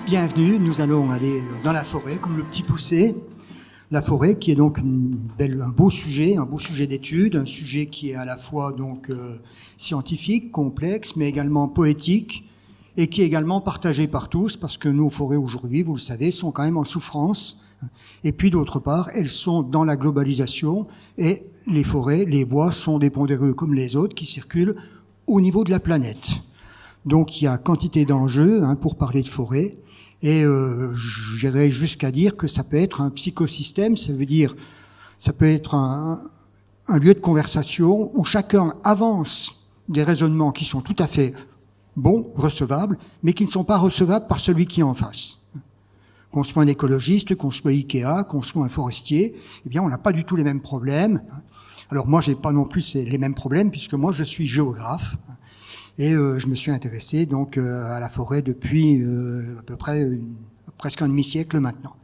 Bienvenue, nous allons aller dans la forêt, comme le petit poussé. La forêt qui est donc un beau sujet d'étude, un sujet qui est à la fois donc scientifique, complexe, mais également poétique, et qui est également partagé par tous, parce que nos forêts aujourd'hui, vous le savez, sont quand même en souffrance. Et puis d'autre part, elles sont dans la globalisation, et les forêts, les bois sont des pondéreux comme les autres qui circulent au niveau de la planète. Donc il y a quantité d'enjeux pour parler de forêt. Et j'irais jusqu'à dire que ça peut être un psychosystème, ça veut dire ça peut être un lieu de conversation où chacun avance des raisonnements qui sont tout à fait bons, recevables, mais qui ne sont pas recevables par celui qui est en face. Qu'on soit un écologiste, qu'on soit Ikea, qu'on soit un forestier, eh bien on n'a pas du tout les mêmes problèmes. Alors moi j'ai pas non plus les mêmes problèmes puisque moi je suis géographe. Et je me suis intéressé donc à la forêt depuis à peu près presque un demi-siècle maintenant.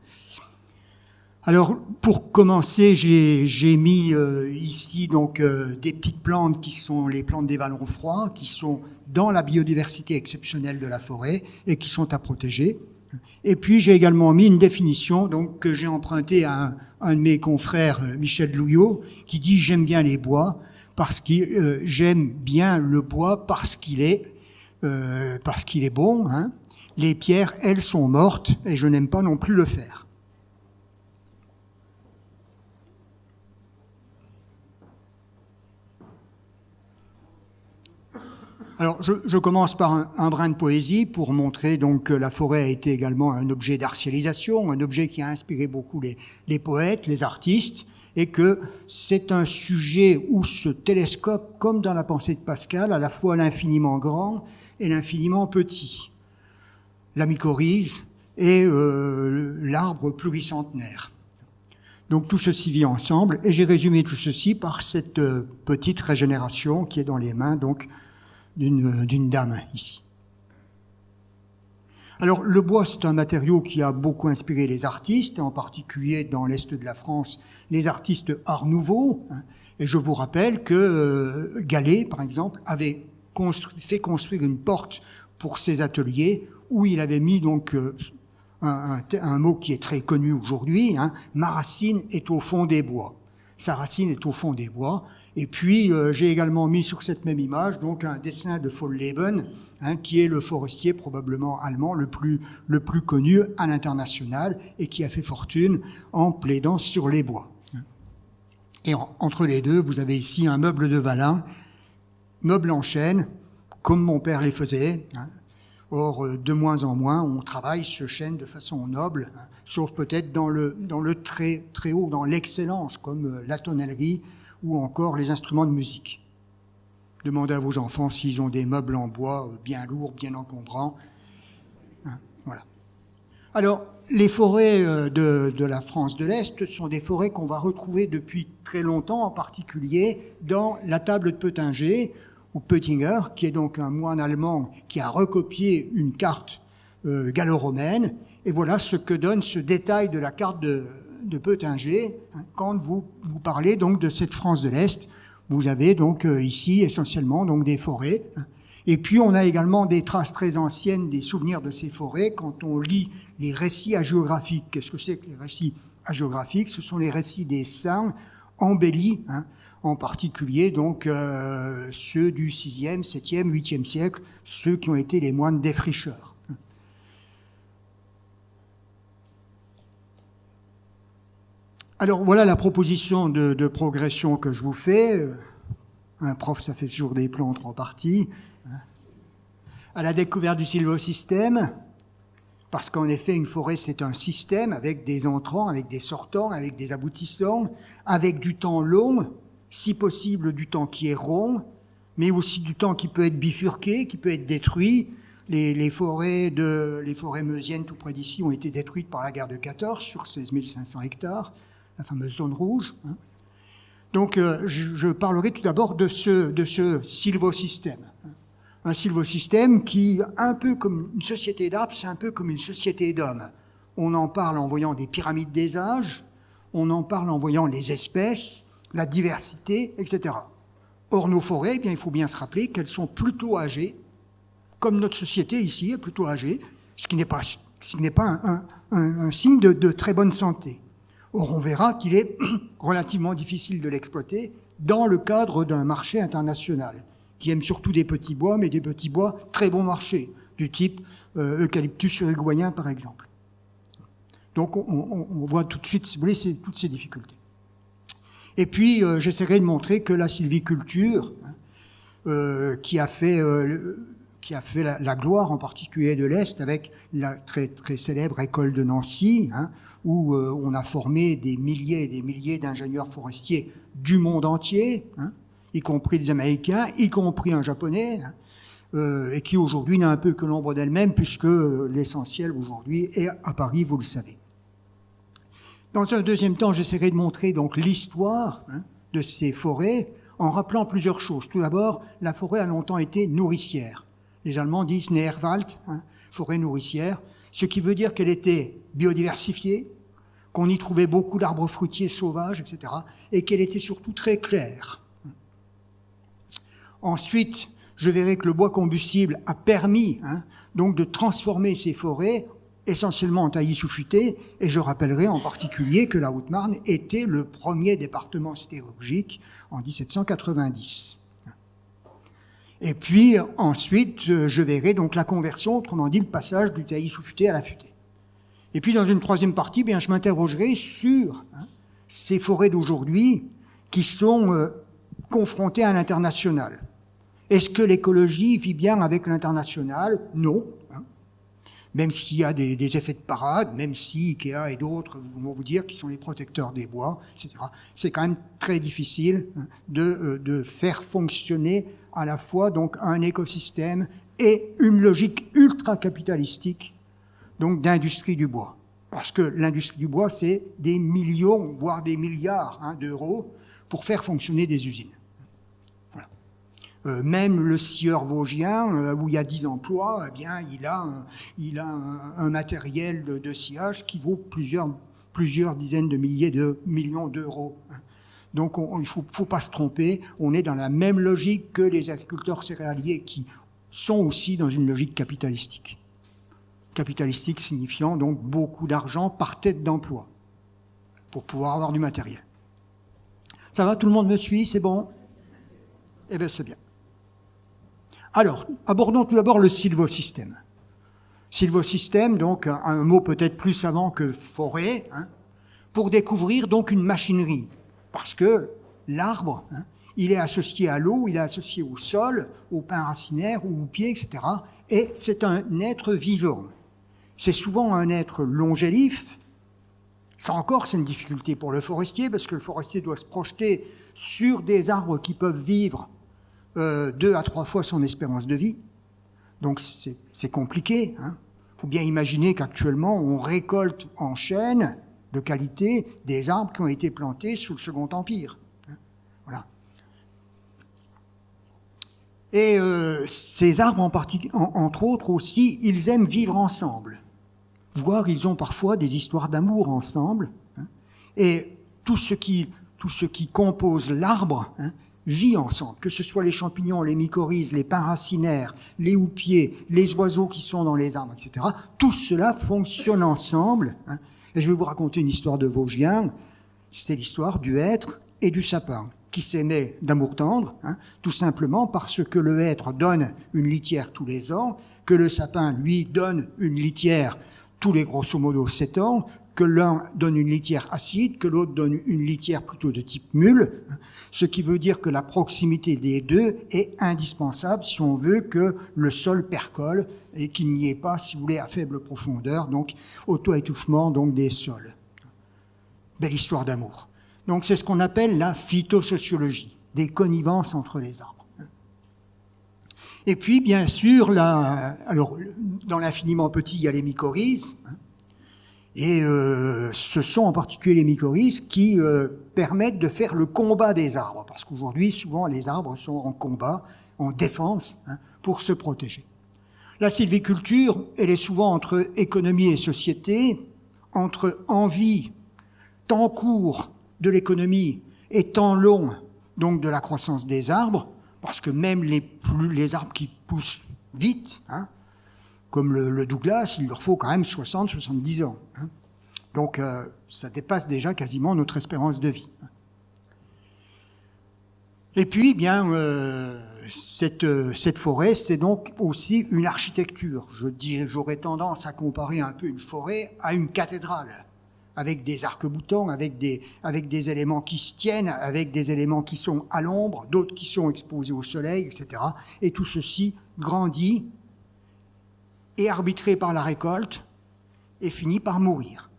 Alors pour commencer, j'ai mis ici donc des petites plantes qui sont les plantes des vallons froids, qui sont dans la biodiversité exceptionnelle de la forêt et qui sont à protéger. Et puis j'ai également mis une définition donc que j'ai empruntée à un de mes confrères, Michel Louillot, qui dit j'aime bien les bois. Parce que j'aime bien le bois parce qu'il est bon. Les pierres, elles, sont mortes et je n'aime pas non plus le fer. Alors, je commence par un brin de poésie pour montrer donc que la forêt a été également un objet d'artialisation, un objet qui a inspiré beaucoup les poètes, les artistes. Et que c'est un sujet où ce télescope, comme dans la pensée de Pascal, à la fois l'infiniment grand et l'infiniment petit. La mycorhize et l'arbre pluricentenaire. Donc tout ceci vit ensemble, et j'ai résumé tout ceci par cette petite régénération qui est dans les mains donc d'une dame ici. Alors, le bois, c'est un matériau qui a beaucoup inspiré les artistes, en particulier dans l'Est de la France, les artistes Art Nouveau. Et je vous rappelle que Gallet, par exemple, avait fait construire une porte pour ses ateliers où il avait mis donc un mot qui est très connu aujourd'hui, ma racine est au fond des bois. Sa racine est au fond des bois. Et puis, j'ai également mis sur cette même image donc un dessin de Volleben, qui est le forestier probablement allemand le plus connu à l'international et qui a fait fortune en plaidant sur les bois. Et entre les deux, vous avez ici un meuble de Valin, meuble en chêne, comme mon père les faisait. Or, de moins en moins, on travaille ce chêne de façon noble, sauf peut-être dans le très, très haut, dans l'excellence, comme la tonnellerie ou encore les instruments de musique. Demandez à vos enfants s'ils ont des meubles en bois bien lourds, bien encombrants. Voilà. Alors, les forêts de la France de l'Est sont des forêts qu'on va retrouver depuis très longtemps, en particulier dans la table de Peutinger, ou Peutinger, qui est donc un moine allemand qui a recopié une carte gallo-romaine. Et voilà ce que donne ce détail de la carte de Peutinger quand vous parlez donc de cette France de l'Est. Vous avez donc ici essentiellement donc des forêts. Et puis on a également des traces très anciennes des souvenirs de ces forêts quand on lit les récits hagiographiques. Qu'est-ce que c'est que les récits hagiographiques ? Ce sont les récits des saints embellis, en particulier donc ceux du 6e, 7e, 8e siècle, ceux qui ont été les moines défricheurs. Alors voilà la proposition de progression que je vous fais. Un prof, ça fait toujours des plantes en partie. À la découverte du sylvosystème, parce qu'en effet, une forêt, c'est un système avec des entrants, avec des sortants, avec des aboutissants, avec du temps long, si possible du temps qui est rond, mais aussi du temps qui peut être bifurqué, qui peut être détruit. Les forêts meusiennes tout près d'ici ont été détruites par la guerre de 14 sur 16 500 hectares. La fameuse zone rouge. Donc, je parlerai tout d'abord de ce sylvosystème. Un sylvosystème qui, un peu comme une société d'arbres, c'est un peu comme une société d'hommes. On en parle en voyant des pyramides des âges, on en parle en voyant les espèces, la diversité, etc. Or, nos forêts, eh bien, il faut bien se rappeler qu'elles sont plutôt âgées, comme notre société ici est plutôt âgée, ce qui n'est pas ce qui n'est pas un signe de très bonne santé. Or, on verra qu'il est relativement difficile de l'exploiter dans le cadre d'un marché international, qui aime surtout des petits bois, mais des petits bois très bon marché, du type eucalyptus uruguayen, par exemple. Donc, on voit tout de suite, si vous voulez, toutes ces difficultés. Et puis, j'essaierai de montrer que la sylviculture, qui a fait la gloire, en particulier de l'Est, avec la très, très célèbre école de Nancy, où on a formé des milliers et des milliers d'ingénieurs forestiers du monde entier, y compris des Américains, y compris un Japonais, et qui aujourd'hui n'a un peu que l'ombre d'elle-même, puisque l'essentiel aujourd'hui est à Paris, vous le savez. Dans un deuxième temps, j'essaierai de montrer donc l'histoire de ces forêts en rappelant plusieurs choses. Tout d'abord, la forêt a longtemps été nourricière. Les Allemands disent Nährwald, forêt nourricière, ce qui veut dire qu'elle était biodiversifiée, qu'on y trouvait beaucoup d'arbres fruitiers sauvages, etc., et qu'elle était surtout très claire. Ensuite, je verrai que le bois combustible a permis donc de transformer ces forêts essentiellement en taillis sous futaie, et je rappellerai en particulier que la Haute-Marne était le premier département sidérurgique en 1790. Et puis ensuite, je verrai donc la conversion, autrement dit le passage du taillis sous futaie à la futaie. Et puis dans une troisième partie, je m'interrogerai sur ces forêts d'aujourd'hui qui sont confrontées à l'international. Est-ce que l'écologie vit bien avec l'international? Non. Même s'il y a des effets de parade, même si Ikea et d'autres vont vous dire qu'ils sont les protecteurs des bois, etc. C'est quand même très difficile de faire fonctionner à la fois donc un écosystème et une logique ultra-capitalistique donc d'industrie du bois. Parce que l'industrie du bois, c'est des millions, voire des milliards d'euros pour faire fonctionner des usines. Même le scieur vosgien, où il y a 10 emplois, eh bien, il a un matériel de sciage qui vaut plusieurs dizaines de milliers de millions d'euros. Donc, il faut pas se tromper. On est dans la même logique que les agriculteurs céréaliers qui sont aussi dans une logique capitalistique. Capitalistique signifiant donc beaucoup d'argent par tête d'emploi pour pouvoir avoir du matériel. Ça va, tout le monde me suit, c'est bon? Eh bien, c'est bien. Alors, abordons tout d'abord le sylvosystème. Sylvosystème, donc un mot peut-être plus savant que forêt, pour découvrir donc une machinerie. Parce que l'arbre, il est associé à l'eau, il est associé au sol, aux pins racinaires, aux houppiers, etc. Et c'est un être vivant. C'est souvent un être longélif. Ça encore, c'est une difficulté pour le forestier, parce que le forestier doit se projeter sur des arbres qui peuvent vivre 2 à 3 fois son espérance de vie. Donc c'est compliqué. Faut bien imaginer qu'actuellement, on récolte en chaîne de qualité des arbres qui ont été plantés sous le Second Empire. Voilà. Et ces arbres, entre autres aussi, ils aiment vivre ensemble. Voire, ils ont parfois des histoires d'amour ensemble. Et tout ce qui compose l'arbre vit ensemble, que ce soit les champignons, les mycorhizes, les pins racinaires, les houppiers, les oiseaux qui sont dans les arbres, etc. Tout cela fonctionne ensemble. Et je vais vous raconter une histoire de Vosgien. C'est l'histoire du hêtre et du sapin, qui s'aimaient d'amour tendre, tout simplement parce que le hêtre donne une litière tous les ans, que le sapin, lui, donne une litière tous les grosso modo 7 ans, que l'un donne une litière acide, que l'autre donne une litière plutôt de type mûle, ce qui veut dire que la proximité des deux est indispensable si on veut que le sol percole et qu'il n'y ait pas, si vous voulez, à faible profondeur, donc auto-étouffement donc des sols. Belle histoire d'amour. Donc c'est ce qu'on appelle la phytosociologie, des connivences entre les arbres. Et puis, bien sûr, alors, dans l'infiniment petit, il y a les mycorhizes, et ce sont en particulier les mycorhizes qui permettent de faire le combat des arbres, parce qu'aujourd'hui, souvent, les arbres sont en combat, en défense, pour se protéger. La sylviculture, elle est souvent entre économie et société, entre envie, temps court de l'économie et temps long, donc de la croissance des arbres, parce que même les arbres qui poussent vite, comme le Douglas, il leur faut quand même 60-70 ans. Hein. Donc, ça dépasse déjà quasiment notre espérance de vie. Et puis, bien, cette forêt, c'est donc aussi une architecture. J'aurais tendance à comparer un peu une forêt à une cathédrale, avec des arcs-boutants, avec des éléments qui se tiennent, avec des éléments qui sont à l'ombre, d'autres qui sont exposés au soleil, etc. Et tout ceci grandit, est arbitré par la récolte et finit par mourir.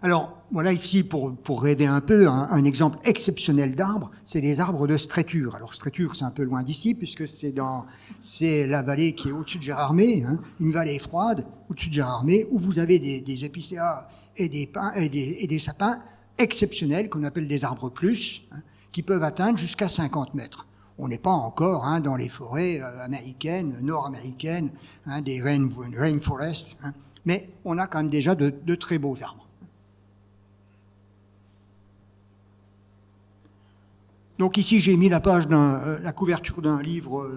Alors, voilà ici, pour rêver un peu, un exemple exceptionnel d'arbres, c'est les arbres de Stréture. Alors, Stréture, c'est un peu loin d'ici, puisque c'est la vallée qui est au-dessus de Gérardmer, hein, une vallée froide, au-dessus de Gérardmer, où vous avez des épicéas et des pins et des sapins exceptionnels, qu'on appelle des arbres plus, hein, qui peuvent atteindre jusqu'à 50 mètres. On n'est pas encore hein, dans les forêts américaines, nord-américaines, hein, des rainforests, hein, mais on a quand même déjà de très beaux arbres. Donc ici, j'ai mis la couverture d'un livre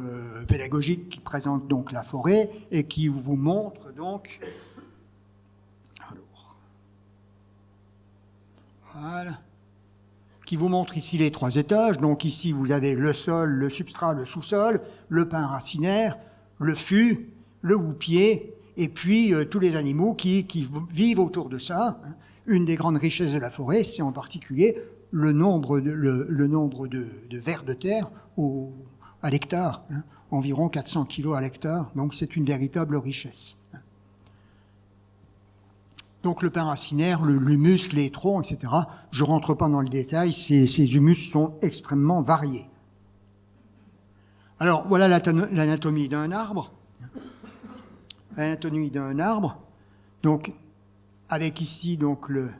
pédagogique qui présente donc la forêt et qui vous montre donc... Alors, voilà. Qui vous montre ici les 3 étages. Donc ici, vous avez le sol, le substrat, le sous-sol, le pin racinaire, le fût, le houppier, et puis tous les animaux qui vivent autour de ça. Une des grandes richesses de la forêt, c'est en particulier le nombre de vers de terre à l'hectare, hein, environ 400 kilos à l'hectare, donc c'est une véritable richesse. Donc le pin racinaire, l'humus, les troncs, etc., je ne rentre pas dans le détail, ces humus sont extrêmement variés. Alors voilà l'anatomie d'un arbre. L'anatomie d'un arbre, donc avec ici donc le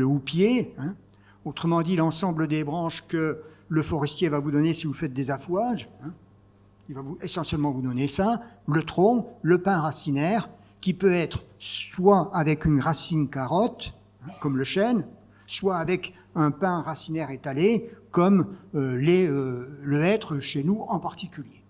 houppier, hein, autrement dit l'ensemble des branches que le forestier va vous donner si vous faites des affouages, hein, il va essentiellement vous donner ça, le tronc, le pin racinaire, qui peut être soit avec une racine carotte, hein, comme le chêne, soit avec un pin racinaire étalé, comme le hêtre chez nous en particulier.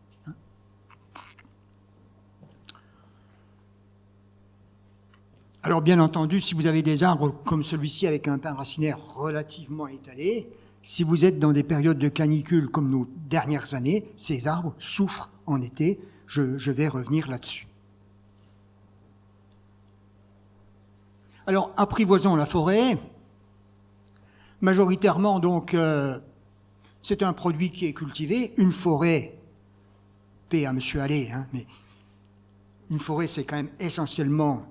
Alors bien entendu, si vous avez des arbres comme celui-ci avec un pin racinaire relativement étalé, si vous êtes dans des périodes de canicule comme nos dernières années, ces arbres souffrent en été. Je vais revenir là-dessus. Alors, apprivoisons la forêt. Majoritairement, donc, c'est un produit qui est cultivé. Une forêt, paix à M. Allais, hein, mais une forêt, c'est quand même essentiellement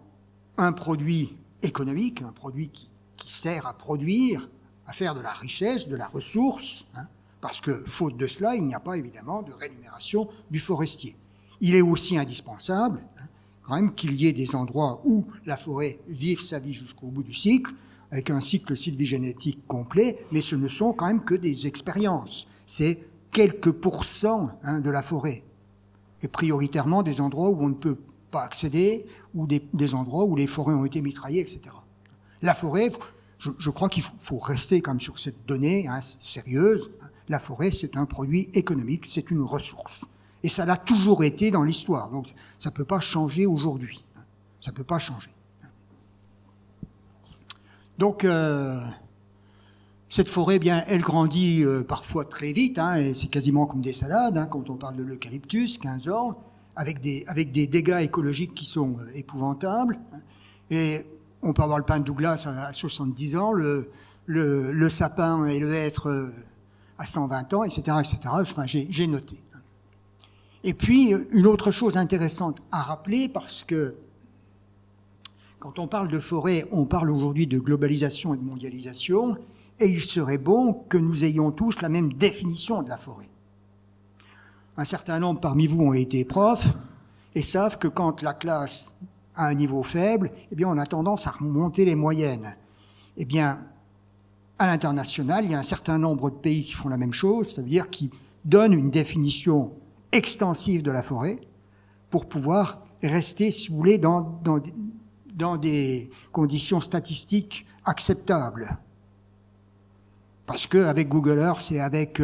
un produit économique, un produit qui sert à produire, à faire de la richesse, de la ressource, hein, parce que, faute de cela, il n'y a pas évidemment de rémunération du forestier. Il est aussi indispensable, hein, quand même, qu'il y ait des endroits où la forêt vive sa vie jusqu'au bout du cycle, avec un cycle sylvigénétique complet, mais ce ne sont quand même que des expériences. C'est quelques pourcents hein, de la forêt, et prioritairement des endroits où on ne peut pas accéder, ou des endroits où les forêts ont été mitraillées, etc. La forêt, je crois qu'il faut rester quand même sur cette donnée hein, sérieuse. La forêt, c'est un produit économique, c'est une ressource. Et ça l'a toujours été dans l'histoire. Donc, ça ne peut pas changer aujourd'hui. Ça ne peut pas changer. Donc, cette forêt, bien, elle grandit parfois très vite, hein, et c'est quasiment comme des salades, hein, quand on parle de l'eucalyptus, 15 ans, avec des dégâts écologiques qui sont épouvantables. Et on peut avoir le pin de Douglas à 70 ans, le sapin et le hêtre à 120 ans, etc., etc. Enfin, j'ai noté. Et puis, une autre chose intéressante à rappeler, parce que quand on parle de forêt, on parle aujourd'hui de globalisation et de mondialisation, et il serait bon que nous ayons tous la même définition de la forêt. Un certain nombre parmi vous ont été profs et savent que quand la classe a un niveau faible, eh bien, on a tendance à remonter les moyennes. Eh bien, à l'international, il y a un certain nombre de pays qui font la même chose, ça veut dire qu'ils donnent une définition extensive de la forêt pour pouvoir rester, si vous voulez, dans des conditions statistiques acceptables. Parce qu'avec Google Earth et avec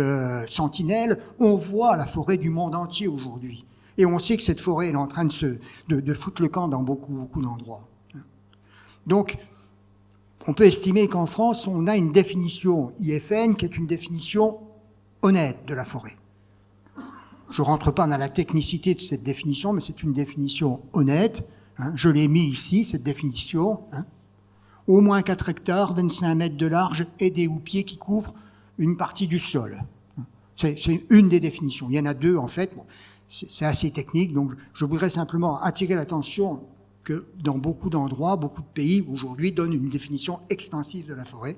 Sentinel, on voit la forêt du monde entier aujourd'hui. Et on sait que cette forêt est en train de foutre le camp dans beaucoup d'endroits. Donc, on peut estimer qu'en France, on a une définition IFN qui est une définition honnête de la forêt. Je ne rentre pas dans la technicité de cette définition, mais c'est une définition honnête. Je l'ai mis ici, cette définition. Au moins 4 hectares, 25 mètres de large et des houppiers qui couvrent une partie du sol. C'est une des définitions. Il y en a 2, en fait. Bon, c'est assez technique, donc je voudrais simplement attirer l'attention que dans beaucoup d'endroits, beaucoup de pays, aujourd'hui, donnent une définition extensive de la forêt,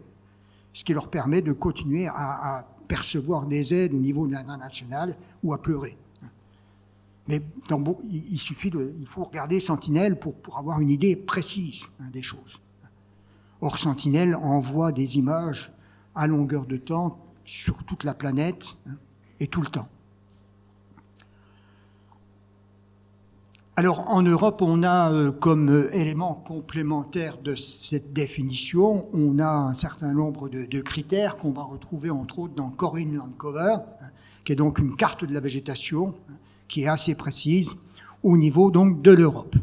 ce qui leur permet de continuer à percevoir des aides au niveau international ou à pleurer. Mais il faut regarder Sentinel pour avoir une idée précise des choses. Or, Sentinel envoie des images à longueur de temps sur toute la planète et tout le temps. Alors, en Europe, on a comme élément complémentaire de cette définition, on a un certain nombre de critères qu'on va retrouver entre autres dans Corinne Landcover, qui est donc une carte de la végétation, qui est assez précise au niveau donc de l'Europe.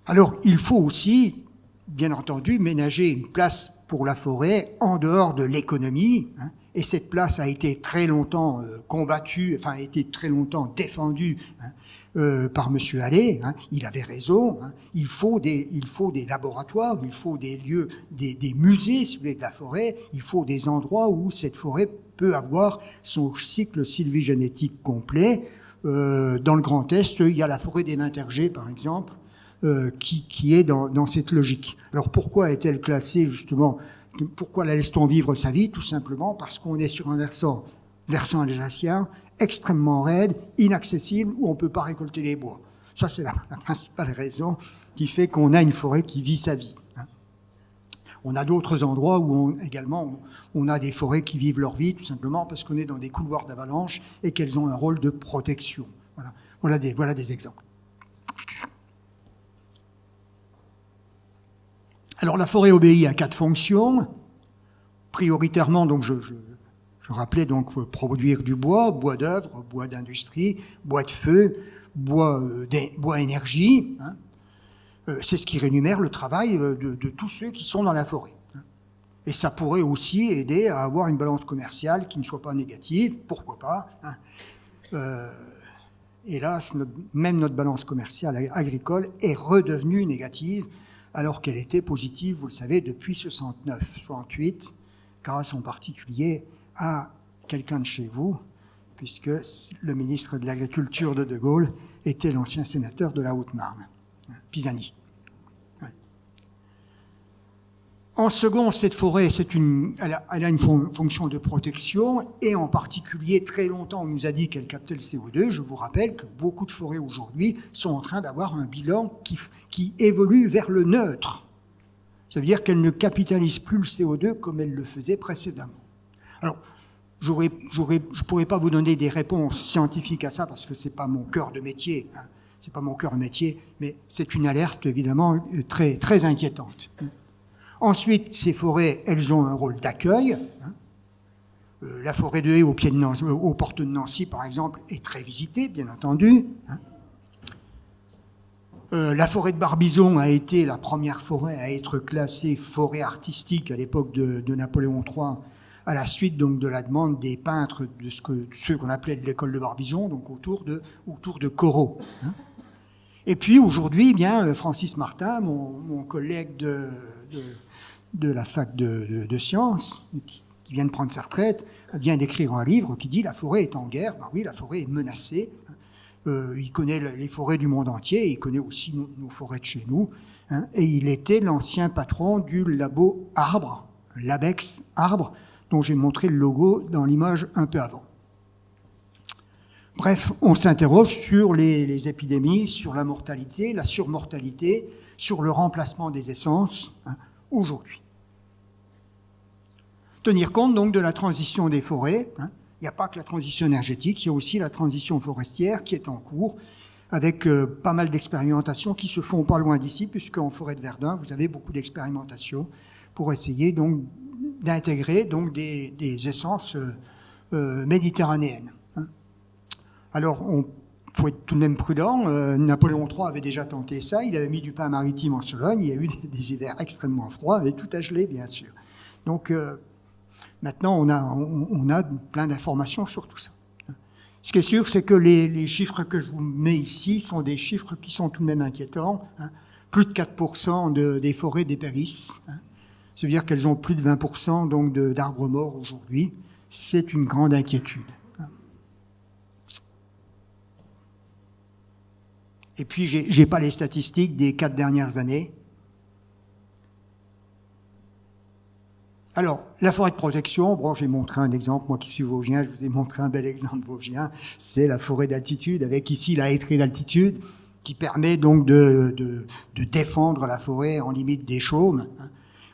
Alors, il faut aussi, bien entendu, ménager une place pour la forêt en dehors de l'économie, et cette place a été très longtemps combattue, enfin a été très longtemps défendue par M. Halley. Il avait raison. Il faut des laboratoires, il faut des lieux, des musées, si vous voulez, de la forêt. Il faut des endroits où cette forêt peut avoir son cycle sylvigénétique complet. Dans le Grand Est, il y a la forêt des Nintergés, par exemple, qui est dans cette logique. Alors pourquoi est-elle classée justement? Pourquoi la laisse-t-on vivre sa vie? Tout simplement parce qu'on est sur un versant alsacien, extrêmement raide, inaccessible, où on ne peut pas récolter les bois. Ça, c'est la principale raison qui fait qu'on a une forêt qui vit sa vie. On a d'autres endroits où on a des forêts qui vivent leur vie, tout simplement parce qu'on est dans des couloirs d'avalanche et qu'elles ont un rôle de protection. Voilà des exemples. Alors la forêt obéit à 4 fonctions. Prioritairement, donc je rappelais donc produire du bois, bois d'œuvre, bois d'industrie, bois de feu, bois énergie. C'est ce qui rémunère le travail de tous ceux qui sont dans la forêt. Et ça pourrait aussi aider à avoir une balance commerciale qui ne soit pas négative, pourquoi pas. Hélas, même notre balance commerciale agricole est redevenue négative, alors qu'elle était positive, vous le savez, depuis 69-68, grâce en particulier à quelqu'un de chez vous, puisque le ministre de l'Agriculture de Gaulle était l'ancien sénateur de la Haute-Marne, Pisani. Ouais. En second, cette forêt, elle a une fonction de protection, et en particulier, très longtemps, on nous a dit qu'elle captait le CO2. Je vous rappelle que beaucoup de forêts aujourd'hui sont en train d'avoir un bilan qui évolue vers le neutre. Ça veut dire qu'elle ne capitalise plus le CO2 comme elle le faisait précédemment. Alors, je ne pourrais pas vous donner des réponses scientifiques à ça parce que c'est pas mon cœur de métier. C'est pas mon cœur de métier, mais c'est une alerte évidemment très, très inquiétante. Ensuite, ces forêts, elles ont un rôle d'accueil. La forêt de Haye aux portes de Nancy, par exemple, est très visitée, bien entendu. La forêt de Barbizon a été la première forêt à être classée forêt artistique à l'époque de Napoléon III, à la suite donc de la demande des peintres de ceux qu'on appelait l'école de Barbizon, donc autour de Corot. Et puis aujourd'hui, bien Francis Martin, mon collègue de la fac de sciences, qui vient de prendre sa retraite, vient d'écrire un livre qui dit « La forêt est en guerre ». Ben oui, la forêt est menacée. Il connaît les forêts du monde entier, il connaît aussi nos forêts de chez nous. Et il était l'ancien patron du labo Arbre, l'Abex Arbre, dont j'ai montré le logo dans l'image un peu avant. Bref, on s'interroge sur les épidémies, sur la mortalité, la surmortalité, sur le remplacement des essences aujourd'hui. Tenir compte donc de la transition des forêts. Il n'y a pas que la transition énergétique, il y a aussi la transition forestière qui est en cours, avec pas mal d'expérimentations qui se font pas loin d'ici, puisque en forêt de Verdun, vous avez beaucoup d'expérimentations pour essayer donc d'intégrer donc des essences méditerranéennes. Hein. Alors, on faut être tout de même prudent. Napoléon III avait déjà tenté ça. Il avait mis du pain maritime en Sologne. Il y a eu des hivers extrêmement froids, avec tout à geler, bien sûr. Donc, maintenant, on a plein d'informations sur tout ça. Ce qui est sûr, c'est que les chiffres que je vous mets ici sont des chiffres qui sont tout de même inquiétants. Hein. Plus de 4% des forêts dépérissent. Hein. Ça veut dire qu'elles ont plus de 20% donc d'arbres morts aujourd'hui. C'est une grande inquiétude. Et puis, j'ai pas les statistiques des 4 dernières années. Alors, la forêt de protection, bon, j'ai montré un exemple, moi qui suis vosgien, je vous ai montré un bel exemple vosgien, c'est la forêt d'altitude, avec ici la hêtraie d'altitude, qui permet donc de défendre la forêt en limite des chaumes, hein,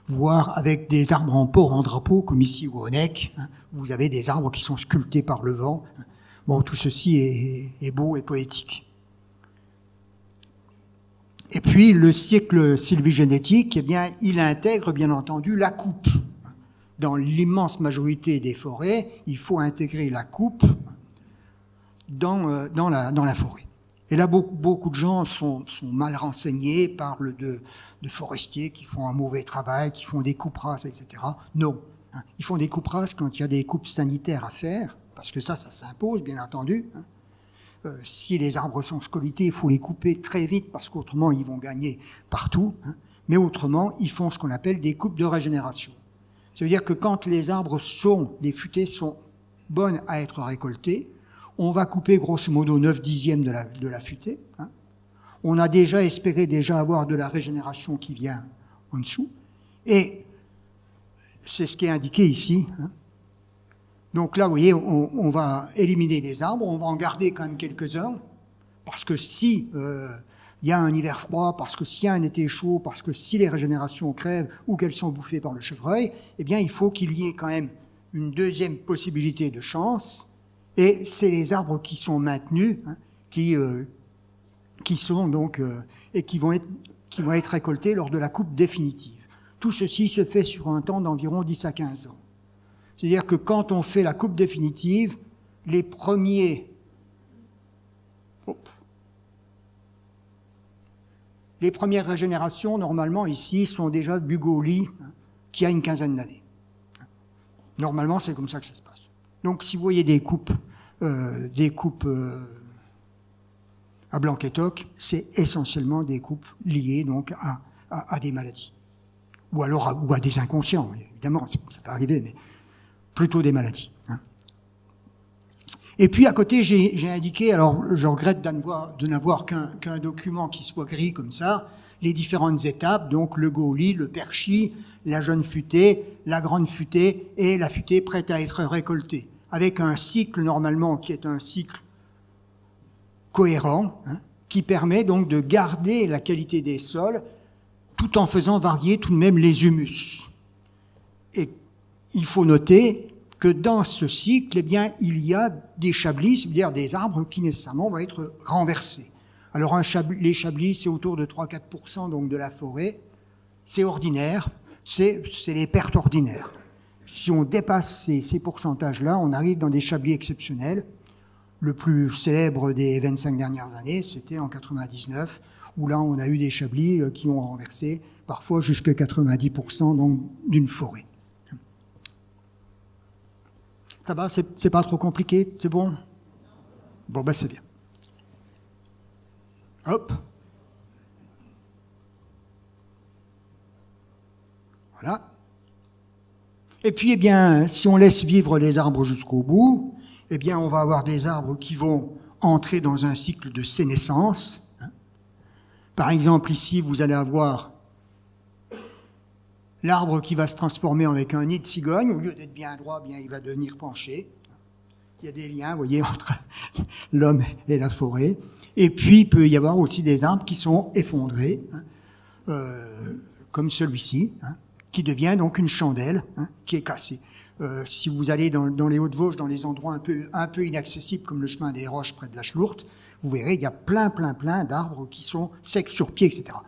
voire avec des arbres en port en drapeau, comme ici au Honeck, hein, vous avez des arbres qui sont sculptés par le vent. Hein. Bon, tout ceci est beau et poétique. Et puis, le cycle sylvigénétique, eh bien, il intègre, bien entendu, la coupe. Dans l'immense majorité des forêts, il faut intégrer la coupe dans la forêt. Et là, beaucoup de gens sont mal renseignés, parlent de forestiers qui font un mauvais travail, qui font des coupes rases, etc. Non. Hein. Ils font des coupes rases quand il y a des coupes sanitaires à faire, parce que ça s'impose, bien entendu. Hein. Si les arbres sont scolités, il faut les couper très vite parce qu'autrement ils vont gagner partout. Hein. Mais autrement, ils font ce qu'on appelle des coupes de régénération. Ça veut dire que quand les les futaies sont bonnes à être récoltées, on va couper grosso modo 9/10 de la futaie. Hein. On a déjà espéré avoir de la régénération qui vient en dessous. Et c'est ce qui est indiqué ici. Hein. Donc là, vous voyez, on va éliminer les arbres, on va en garder quand même quelques-uns, parce que si il y a un hiver froid, parce que s'il y a un été chaud, parce que si les régénérations crèvent ou qu'elles sont bouffées par le chevreuil, eh bien, il faut qu'il y ait quand même une deuxième possibilité de chance, et c'est les arbres qui sont maintenus, hein, qui sont donc et qui vont être récoltés lors de la coupe définitive. Tout ceci se fait sur un temps d'environ 10 à 15 ans. C'est-à-dire que quand on fait la coupe définitive, les premières régénérations, normalement, ici, sont déjà du Gaulis, hein, qui a une quinzaine d'années. Normalement, c'est comme ça que ça se passe. Donc, si vous voyez des coupes à Blanc-et-Toc, c'est essentiellement des coupes liées donc à des maladies. Ou alors ou à des inconscients, évidemment, ça peut arriver, mais plutôt des maladies. Hein. Et puis à côté, j'ai indiqué, alors je regrette de n'avoir qu'un document qui soit gris comme ça, les différentes étapes, donc le Gaulis, le perchis, la jeune futaie, la grande futaie et la futaie prête à être récoltée, avec un cycle normalement qui est un cycle cohérent, hein, qui permet donc de garder la qualité des sols tout en faisant varier tout de même les humus. Et il faut noter que dans ce cycle, eh bien, il y a des chablis, c'est-à-dire des arbres qui nécessairement vont être renversés. Alors les chablis, c'est autour de 3-4% donc de la forêt, c'est ordinaire, c'est les pertes ordinaires. Si on dépasse ces pourcentages-là, on arrive dans des chablis exceptionnels. Le plus célèbre des 25 dernières années, c'était en 99, où là on a eu des chablis qui ont renversé parfois jusqu'à 90% donc d'une forêt. Ça va, c'est pas trop compliqué, c'est bon? Bon, ben c'est bien. Hop. Voilà. Et puis, eh bien, si on laisse vivre les arbres jusqu'au bout, eh bien, on va avoir des arbres qui vont entrer dans un cycle de sénescence. Par exemple, ici, vous allez avoir l'arbre qui va se transformer avec un nid de cigogne. Au lieu d'être bien droit, bien, il va devenir penché. Il y a des liens, vous voyez, entre l'homme et la forêt. Et puis, il peut y avoir aussi des arbres qui sont effondrés, hein, comme celui-ci, hein, qui devient donc une chandelle, hein, qui est cassée. Si vous allez dans les Hauts-de-Vosges, dans les endroits un peu inaccessibles, comme le chemin des Roches près de la Schlourte, vous verrez, il y a plein d'arbres qui sont secs sur pied, etc.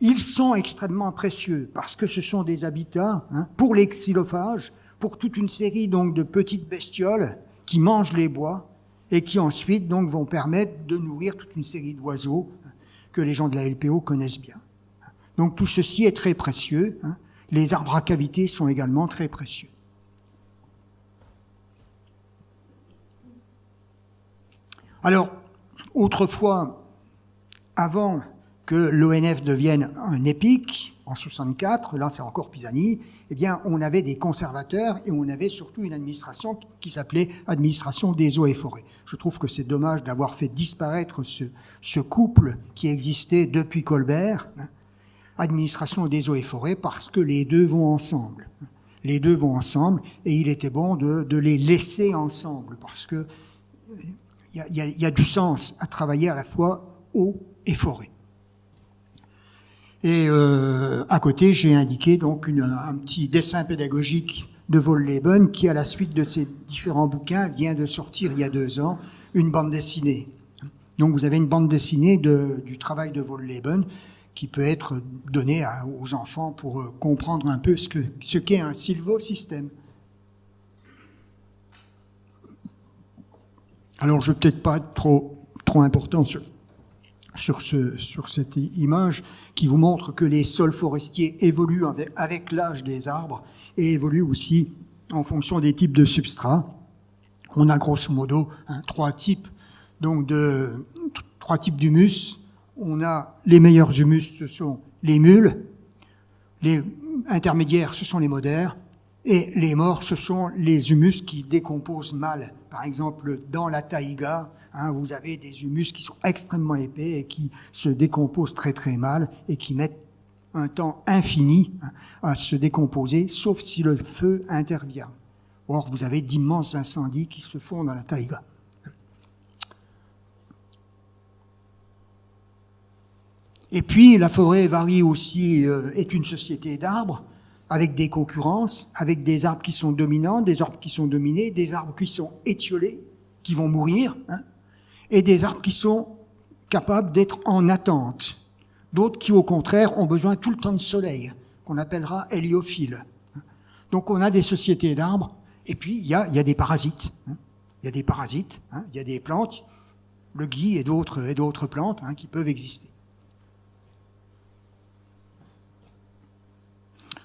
Ils sont extrêmement précieux parce que ce sont des habitats pour les xylophages, pour toute une série donc de petites bestioles qui mangent les bois et qui ensuite donc vont permettre de nourrir toute une série d'oiseaux que les gens de la LPO connaissent bien. Donc tout ceci est très précieux. Les arbres à cavité sont également très précieux. Alors, autrefois, avant que l'ONF devienne un EPIC, en 64, là c'est encore Pisani, eh bien on avait des conservateurs et on avait surtout une administration qui s'appelait Administration des eaux et forêts. Je trouve que c'est dommage d'avoir fait disparaître ce couple qui existait depuis Colbert, Administration des eaux et forêts, parce que les deux vont ensemble. Les deux vont ensemble et il était bon de les laisser ensemble parce que il y a du sens à travailler à la fois eau et forêt. Et à côté, j'ai indiqué donc un petit dessin pédagogique de Wohlleben qui, à la suite de ces différents bouquins, vient de sortir il y a 2 ans une bande dessinée. Donc vous avez une bande dessinée du travail de Wohlleben qui peut être donnée aux enfants pour comprendre un peu ce qu'est un sylvosystème. Alors je ne vais peut-être pas être trop important sur cette image qui vous montre que les sols forestiers évoluent avec l'âge des arbres et évoluent aussi en fonction des types de substrats. On a grosso modo 3 types d'humus. On a les meilleurs humus, ce sont les mules, les intermédiaires, ce sont les modères, et les morts, ce sont les humus qui décomposent mal. Par exemple, dans la taïga, vous avez des humus qui sont extrêmement épais et qui se décomposent très très mal et qui mettent un temps infini à se décomposer, sauf si le feu intervient. Or, vous avez d'immenses incendies qui se font dans la taïga. Et puis, la forêt varie aussi, est une société d'arbres, avec des concurrences, avec des arbres qui sont dominants, des arbres qui sont dominés, des arbres qui sont étiolés, qui vont mourir, et des arbres qui sont capables d'être en attente. D'autres qui, au contraire, ont besoin tout le temps de soleil, qu'on appellera héliophiles. Donc on a des sociétés d'arbres, et puis il y a des parasites. Il y a des parasites, il y a des plantes, le gui et d'autres plantes qui peuvent exister.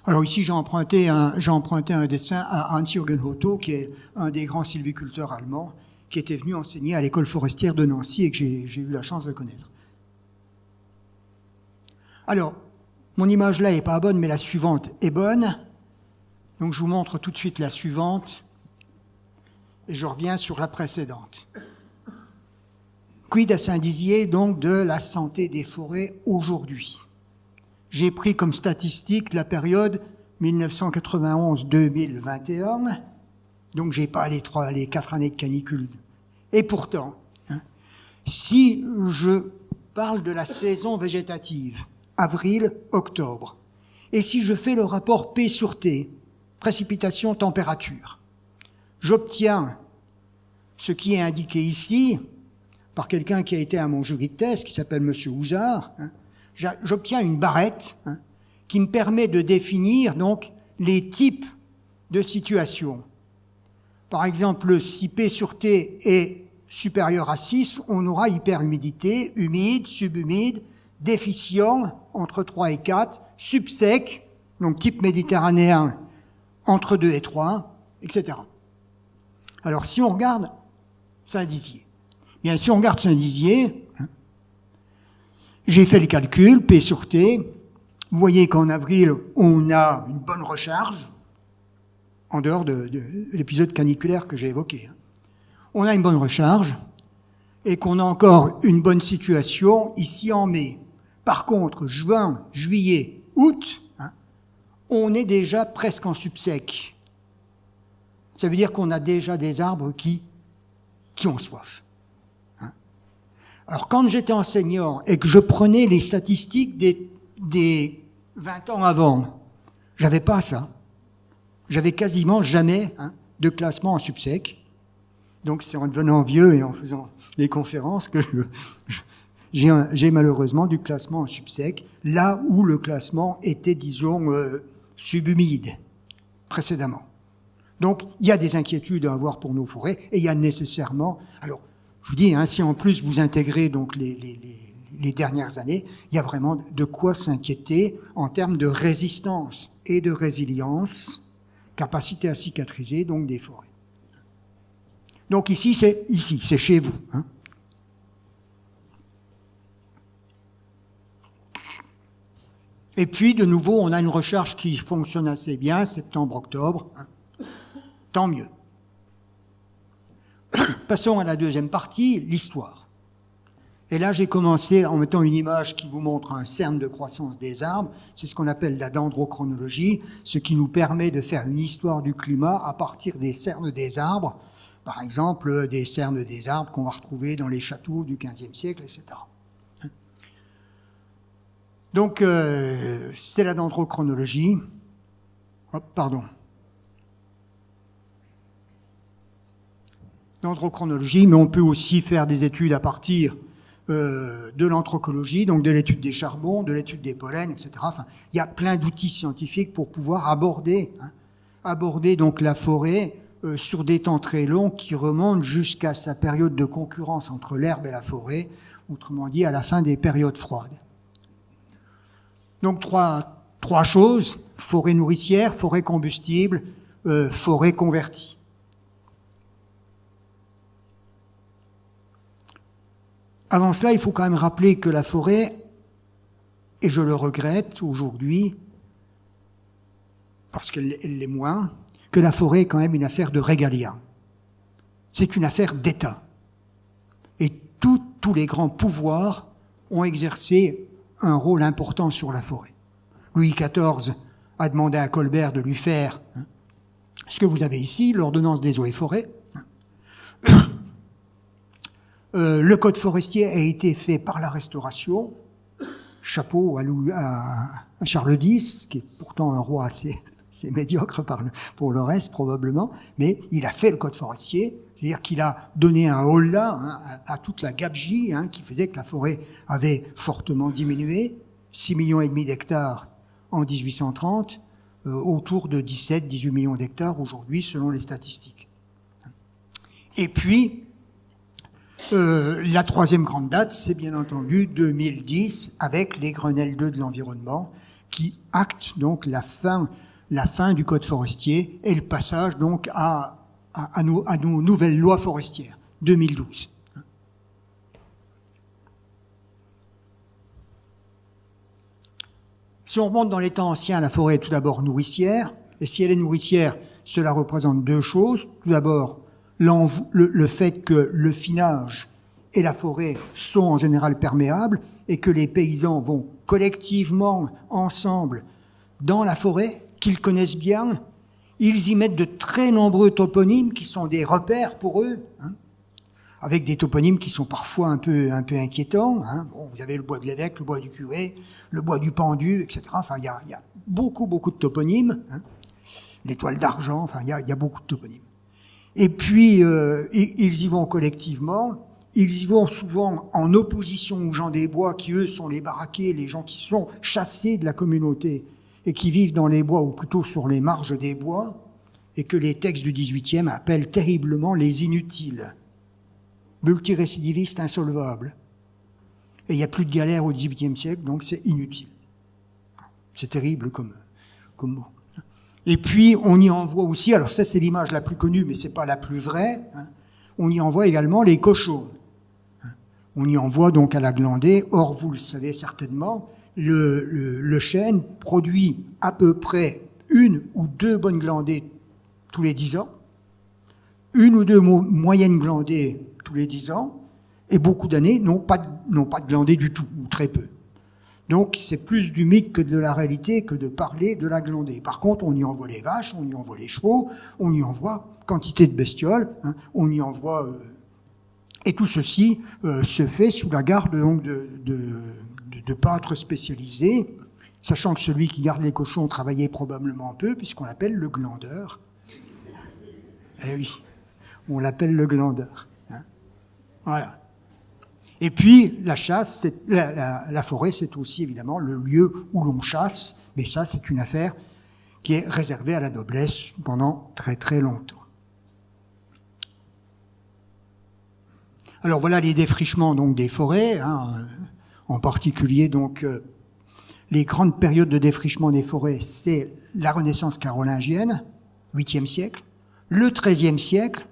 Alors ici, j'ai emprunté un dessin à Hans-Jürgen Hotto, qui est un des grands sylviculteurs allemands, qui était venu enseigner à l'école forestière de Nancy et que j'ai eu la chance de connaître. Alors, mon image là est pas bonne, mais la suivante est bonne. Donc je vous montre tout de suite la suivante et je reviens sur la précédente. Quid à Saint-Dizier, donc, de la santé des forêts aujourd'hui? J'ai pris comme statistique la période 1991-2021, donc j'ai pas les 4 années de canicule. Et pourtant, si je parle de la saison végétative, avril-octobre, et si je fais le rapport P sur T, précipitation-température, j'obtiens ce qui est indiqué ici par quelqu'un qui a été à mon jury de thèse, qui s'appelle Monsieur Houzard. J'obtiens une barrette qui me permet de définir donc les types de situations. Par exemple, si P sur T est supérieur à 6, on aura hyperhumidité, humide, subhumide, déficient entre 3 et 4, subsec, donc type méditerranéen entre 2 et 3, etc. Alors si on regarde Saint-Dizier, bien si on regarde Saint-Dizier, j'ai fait le calcul, P sur T. Vous voyez qu'en avril, on a une bonne recharge, en dehors de l'épisode caniculaire que j'ai évoqué. On a une bonne recharge, et qu'on a encore une bonne situation ici en mai. Par contre, juin, juillet, août, on est déjà presque en subsec. Ça veut dire qu'on a déjà des arbres qui ont soif. Alors, quand j'étais enseignant et que je prenais les statistiques des 20 ans avant, j'avais pas ça. J'avais quasiment jamais de classement en subsec. Donc, c'est en devenant vieux et en faisant des conférences que j'ai malheureusement du classement en subsec, là où le classement était, disons, subhumide précédemment. Donc, il y a des inquiétudes à avoir pour nos forêts, et il y a nécessairement... Alors, je vous dis, si en plus vous intégrez donc les dernières années, il y a vraiment de quoi s'inquiéter en termes de résistance et de résilience, capacité à cicatriser donc des forêts. Donc ici, c'est chez vous. Et puis, de nouveau, on a une recherche qui fonctionne assez bien, septembre-octobre. Tant mieux. Passons à la deuxième partie, l'histoire. Et là, j'ai commencé en mettant une image qui vous montre un cerne de croissance des arbres. C'est ce qu'on appelle la dendrochronologie, ce qui nous permet de faire une histoire du climat à partir des cernes des arbres. Par exemple, des cernes des arbres qu'on va retrouver dans les châteaux du XVe siècle, etc. Donc, c'est la dendrochronologie. Dendrochronologie, mais on peut aussi faire des études à partir de l'anthropologie, donc de l'étude des charbons, de l'étude des pollens, etc. Enfin, il y a plein d'outils scientifiques pour pouvoir aborder donc la forêt sur des temps très longs qui remontent jusqu'à sa période de concurrence entre l'herbe et la forêt, autrement dit à la fin des périodes froides. Donc trois choses, forêt nourricière, forêt combustible, forêt convertie. Avant cela, il faut quand même rappeler que la forêt, et je le regrette aujourd'hui, parce qu'elle l'est moins, que la forêt est quand même une affaire de régalia. C'est une affaire d'État. Et tous les grands pouvoirs ont exercé un rôle important sur la forêt. Louis XIV a demandé à Colbert de lui faire ce que vous avez ici, l'ordonnance des eaux et forêts. Le code forestier a été fait par la Restauration. Chapeau à Charles X, qui est pourtant un roi assez médiocre pour le reste probablement, mais il a fait le code forestier, c'est-à-dire qu'il a donné un holà à toute la gabegie qui faisait que la forêt avait fortement diminué, 6,5 millions d'hectares en 1830, autour de 17-18 millions d'hectares aujourd'hui selon les statistiques. Et puis, la troisième grande date, c'est bien entendu 2010, avec les Grenelle 2 de l'environnement, qui actent donc la fin du code forestier et le passage donc à nos nouvelles lois forestières, 2012. Si on remonte dans les temps anciens, la forêt est tout d'abord nourricière, et si elle est nourricière, cela représente deux choses. Tout d'abord, le fait que le finage et la forêt sont en général perméables et que les paysans vont collectivement, ensemble, dans la forêt, qu'ils connaissent bien. Ils y mettent de très nombreux toponymes qui sont des repères pour eux, avec des toponymes qui sont parfois un peu inquiétants. Bon, vous avez le bois de l'évêque, le bois du curé, le bois du pendu, etc. Enfin, il y a beaucoup de toponymes. L'étoile d'argent, enfin, il y a beaucoup de toponymes. Et puis, ils y vont collectivement, ils y vont souvent en opposition aux gens des bois, qui eux sont les baraqués, les gens qui sont chassés de la communauté et qui vivent dans les bois, ou plutôt sur les marges des bois, et que les textes du XVIIIe appellent terriblement les inutiles, multirécidivistes insolvables. Et il n'y a plus de galère au XVIIIe siècle, donc c'est inutile. C'est terrible comme mot. Et puis, on y envoie aussi, alors ça c'est l'image la plus connue, mais c'est pas la plus vraie, on y envoie également les cochons. On y envoie donc à la glandée. Or, vous le savez certainement, le chêne produit à peu près 1 ou 2 bonnes glandées tous les 10 ans, 1 ou 2 moyennes glandées tous les 10 ans, et beaucoup d'années n'ont pas de glandées du tout, ou très peu. Donc, c'est plus du mythe que de la réalité que de parler de la glandée. Par contre, on y envoie les vaches, on y envoie les chevaux, on y envoie quantité de bestioles, on y envoie... et tout ceci se fait sous la garde donc, de pâtres spécialisés, sachant que celui qui garde les cochons travaillait probablement un peu, puisqu'on l'appelle le glandeur. Eh oui, on l'appelle le glandeur. Voilà. Et puis, la chasse, la forêt, c'est aussi évidemment le lieu où l'on chasse, mais ça, c'est une affaire qui est réservée à la noblesse pendant très très longtemps. Alors voilà les défrichements donc des forêts, en particulier donc les grandes périodes de défrichement des forêts, c'est la Renaissance carolingienne, 8e siècle, le 13e siècle,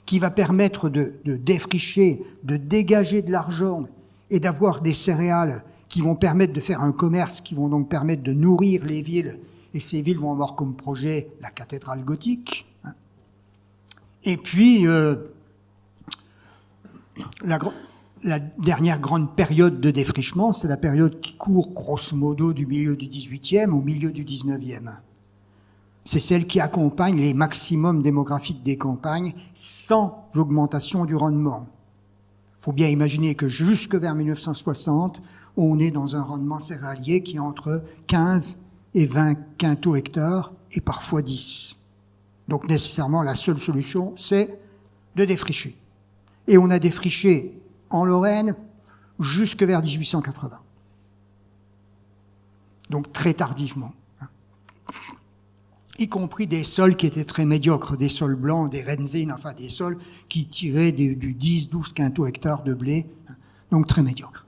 qui va permettre de défricher, de dégager de l'argent et d'avoir des céréales qui vont permettre de faire un commerce, qui vont donc permettre de nourrir les villes, et ces villes vont avoir comme projet la cathédrale gothique. Et puis, la dernière grande période de défrichement, c'est la période qui court grosso modo du milieu du XVIIIe au milieu du XIXe. C'est celle qui accompagne les maximums démographiques des campagnes sans augmentation du rendement. Il faut bien imaginer que jusque vers 1960, on est dans un rendement céréalier qui est entre 15 et 20 quintaux hectares et parfois 10. Donc nécessairement, la seule solution, c'est de défricher. Et on a défriché en Lorraine jusque vers 1880. Donc très tardivement. Y compris des sols qui étaient très médiocres, des sols blancs, des renzines, enfin des sols qui tiraient du 10-12 quintaux hectares de blé, donc très médiocres.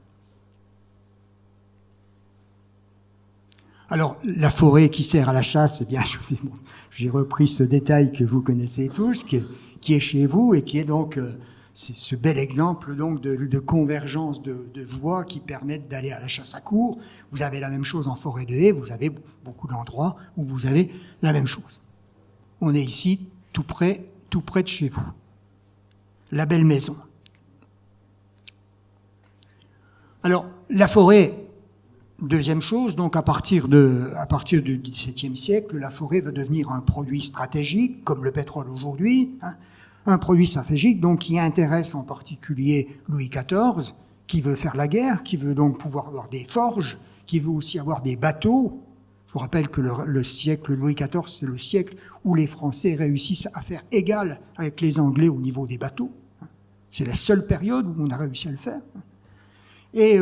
Alors, la forêt qui sert à la chasse, eh bien, j'ai repris ce détail que vous connaissez tous, qui est chez vous et qui est donc ce bel exemple donc de convergence de voies qui permettent d'aller à la chasse à courre. Vous avez la même chose en forêt de haies, vous avez beaucoup d'endroits où vous avez la même chose. On est ici tout près de chez vous. La belle maison. Alors, la forêt, deuxième chose, donc à partir du XVIIe siècle, la forêt va devenir un produit stratégique, comme le pétrole aujourd'hui, un produit stratégique donc qui intéresse en particulier Louis XIV, qui veut faire la guerre, qui veut donc pouvoir avoir des forges, qui veut aussi avoir des bateaux. Je vous rappelle que le siècle Louis XIV, c'est le siècle où les Français réussissent à faire égal avec les Anglais au niveau des bateaux. C'est la seule période où on a réussi à le faire. Et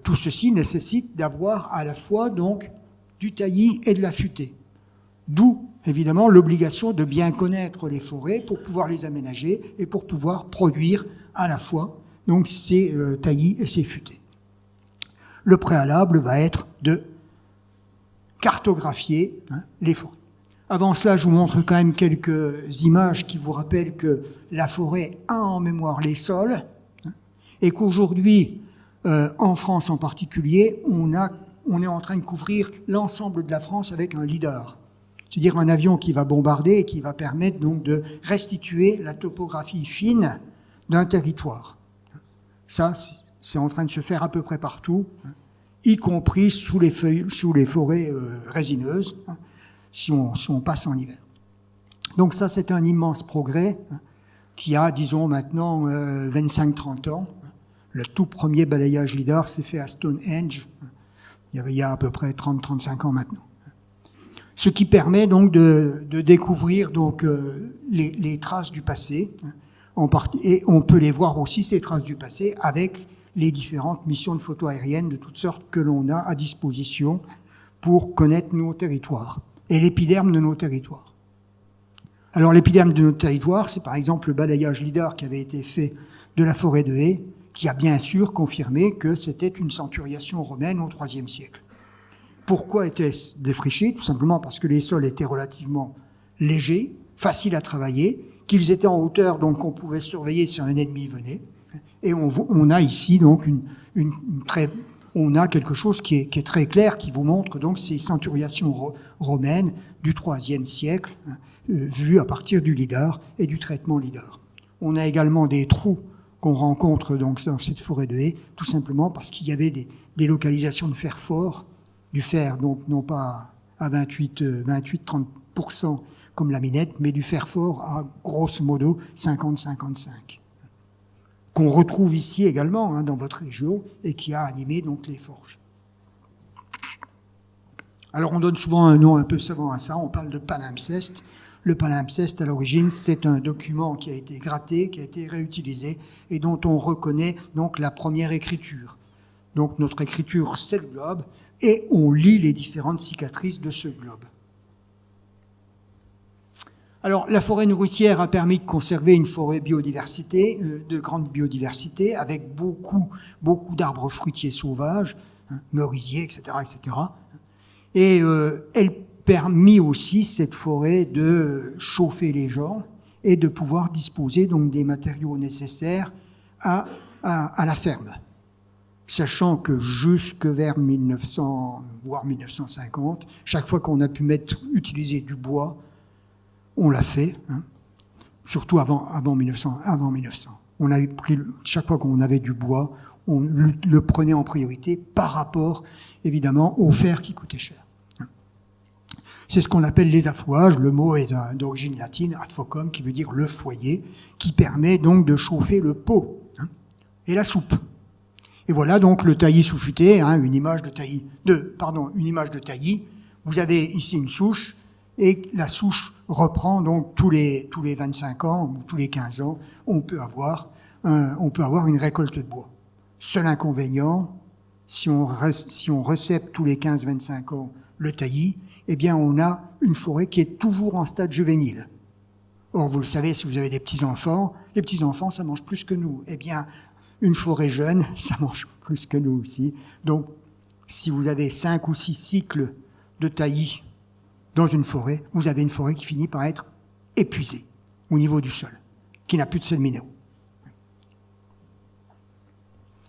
tout ceci nécessite d'avoir à la fois donc du taillis et de l'affûté. D'où évidemment l'obligation de bien connaître les forêts pour pouvoir les aménager et pour pouvoir produire à la fois donc ces taillis et ces futés. Le préalable va être de cartographier les forêts. Avant cela, je vous montre quand même quelques images qui vous rappellent que la forêt a en mémoire les sols et qu'aujourd'hui, en France en particulier, on est en train de couvrir l'ensemble de la France avec un lidar. C'est-à-dire un avion qui va bombarder et qui va permettre donc de restituer la topographie fine d'un territoire. Ça, c'est en train de se faire à peu près partout, y compris sous les forêts résineuses, si on passe en hiver. Donc ça, c'est un immense progrès qui a, disons, maintenant 25-30 ans. Le tout premier balayage lidar s'est fait à Stonehenge, il y a à peu près 30-35 ans maintenant. Ce qui permet donc de découvrir donc les traces du passé, et on peut les voir aussi, ces traces du passé, avec les différentes missions de photo aériennes de toutes sortes que l'on a à disposition pour connaître nos territoires, et l'épiderme de nos territoires. Alors l'épiderme de nos territoires, c'est par exemple le balayage lidar qui avait été fait de la forêt de haies, qui a bien sûr confirmé que c'était une centuriation romaine au IIIe siècle. Pourquoi était-ce défriché? Tout simplement parce que les sols étaient relativement légers, faciles à travailler, qu'ils étaient en hauteur, donc on pouvait surveiller si un ennemi venait. Et on a ici donc on a quelque chose qui est très clair, qui vous montre donc ces centuriations romaines du IIIe siècle, vues à partir du lidar et du traitement lidar. On a également des trous qu'on rencontre donc dans cette forêt de haies, tout simplement parce qu'il y avait des localisations de fer fort, du fer, donc non pas à 28-30% comme la minette, mais du fer fort à grosso modo 50-55, qu'on retrouve ici également dans votre région et qui a animé donc les forges. Alors on donne souvent un nom un peu savant à ça, on parle de palimpseste. Le palimpseste, à l'origine, c'est un document qui a été gratté, qui a été réutilisé et dont on reconnaît donc la première écriture. Donc notre écriture, c'est le globe, et on lit les différentes cicatrices de ce globe. Alors, la forêt nourricière a permis de conserver une forêt biodiversité, de grande biodiversité, avec beaucoup d'arbres fruitiers sauvages, merisiers, etc., etc. Et elle permit aussi, cette forêt, de chauffer les gens et de pouvoir disposer donc des matériaux nécessaires à la ferme. Sachant que jusque vers 1900, voire 1950, chaque fois qu'on a pu utiliser du bois, on l'a fait, surtout avant 1900. On avait pris, chaque fois qu'on avait du bois, on le prenait en priorité par rapport, évidemment, au fer qui coûtait cher. C'est ce qu'on appelle les affouages. Le mot est d'origine latine, ad focum, qui veut dire le foyer, qui permet donc de chauffer le pot et la soupe. Et voilà donc le taillis sous-futé, une image de taillis. Vous avez ici une souche, et la souche reprend donc tous les 25 ans ou tous les 15 ans, on peut avoir une récolte de bois. Seul inconvénient, si on recèpe tous les 15-25 ans le taillis, eh bien on a une forêt qui est toujours en stade juvénile. Or, vous le savez, si vous avez des petits-enfants, les petits-enfants, ça mange plus que nous. Eh bien, une forêt jeune, ça mange plus que nous aussi. Donc, si vous avez 5 ou 6 cycles de taillis dans une forêt, vous avez une forêt qui finit par être épuisée au niveau du sol, qui n'a plus de sels minéraux.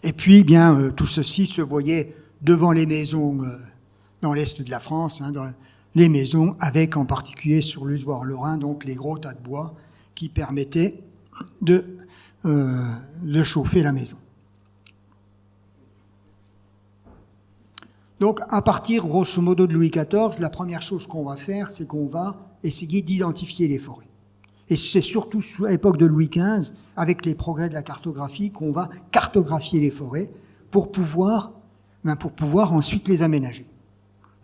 Et puis, bien, tout ceci se voyait devant les maisons dans l'est de la France, dans les maisons avec en particulier sur l'usoir lorrain, donc les gros tas de bois qui permettaient de chauffer la maison. Donc, à partir, grosso modo, de Louis XIV, la première chose qu'on va faire, c'est qu'on va essayer d'identifier les forêts. Et c'est surtout à l'époque de Louis XV, avec les progrès de la cartographie, qu'on va cartographier les forêts pour pouvoir ensuite les aménager.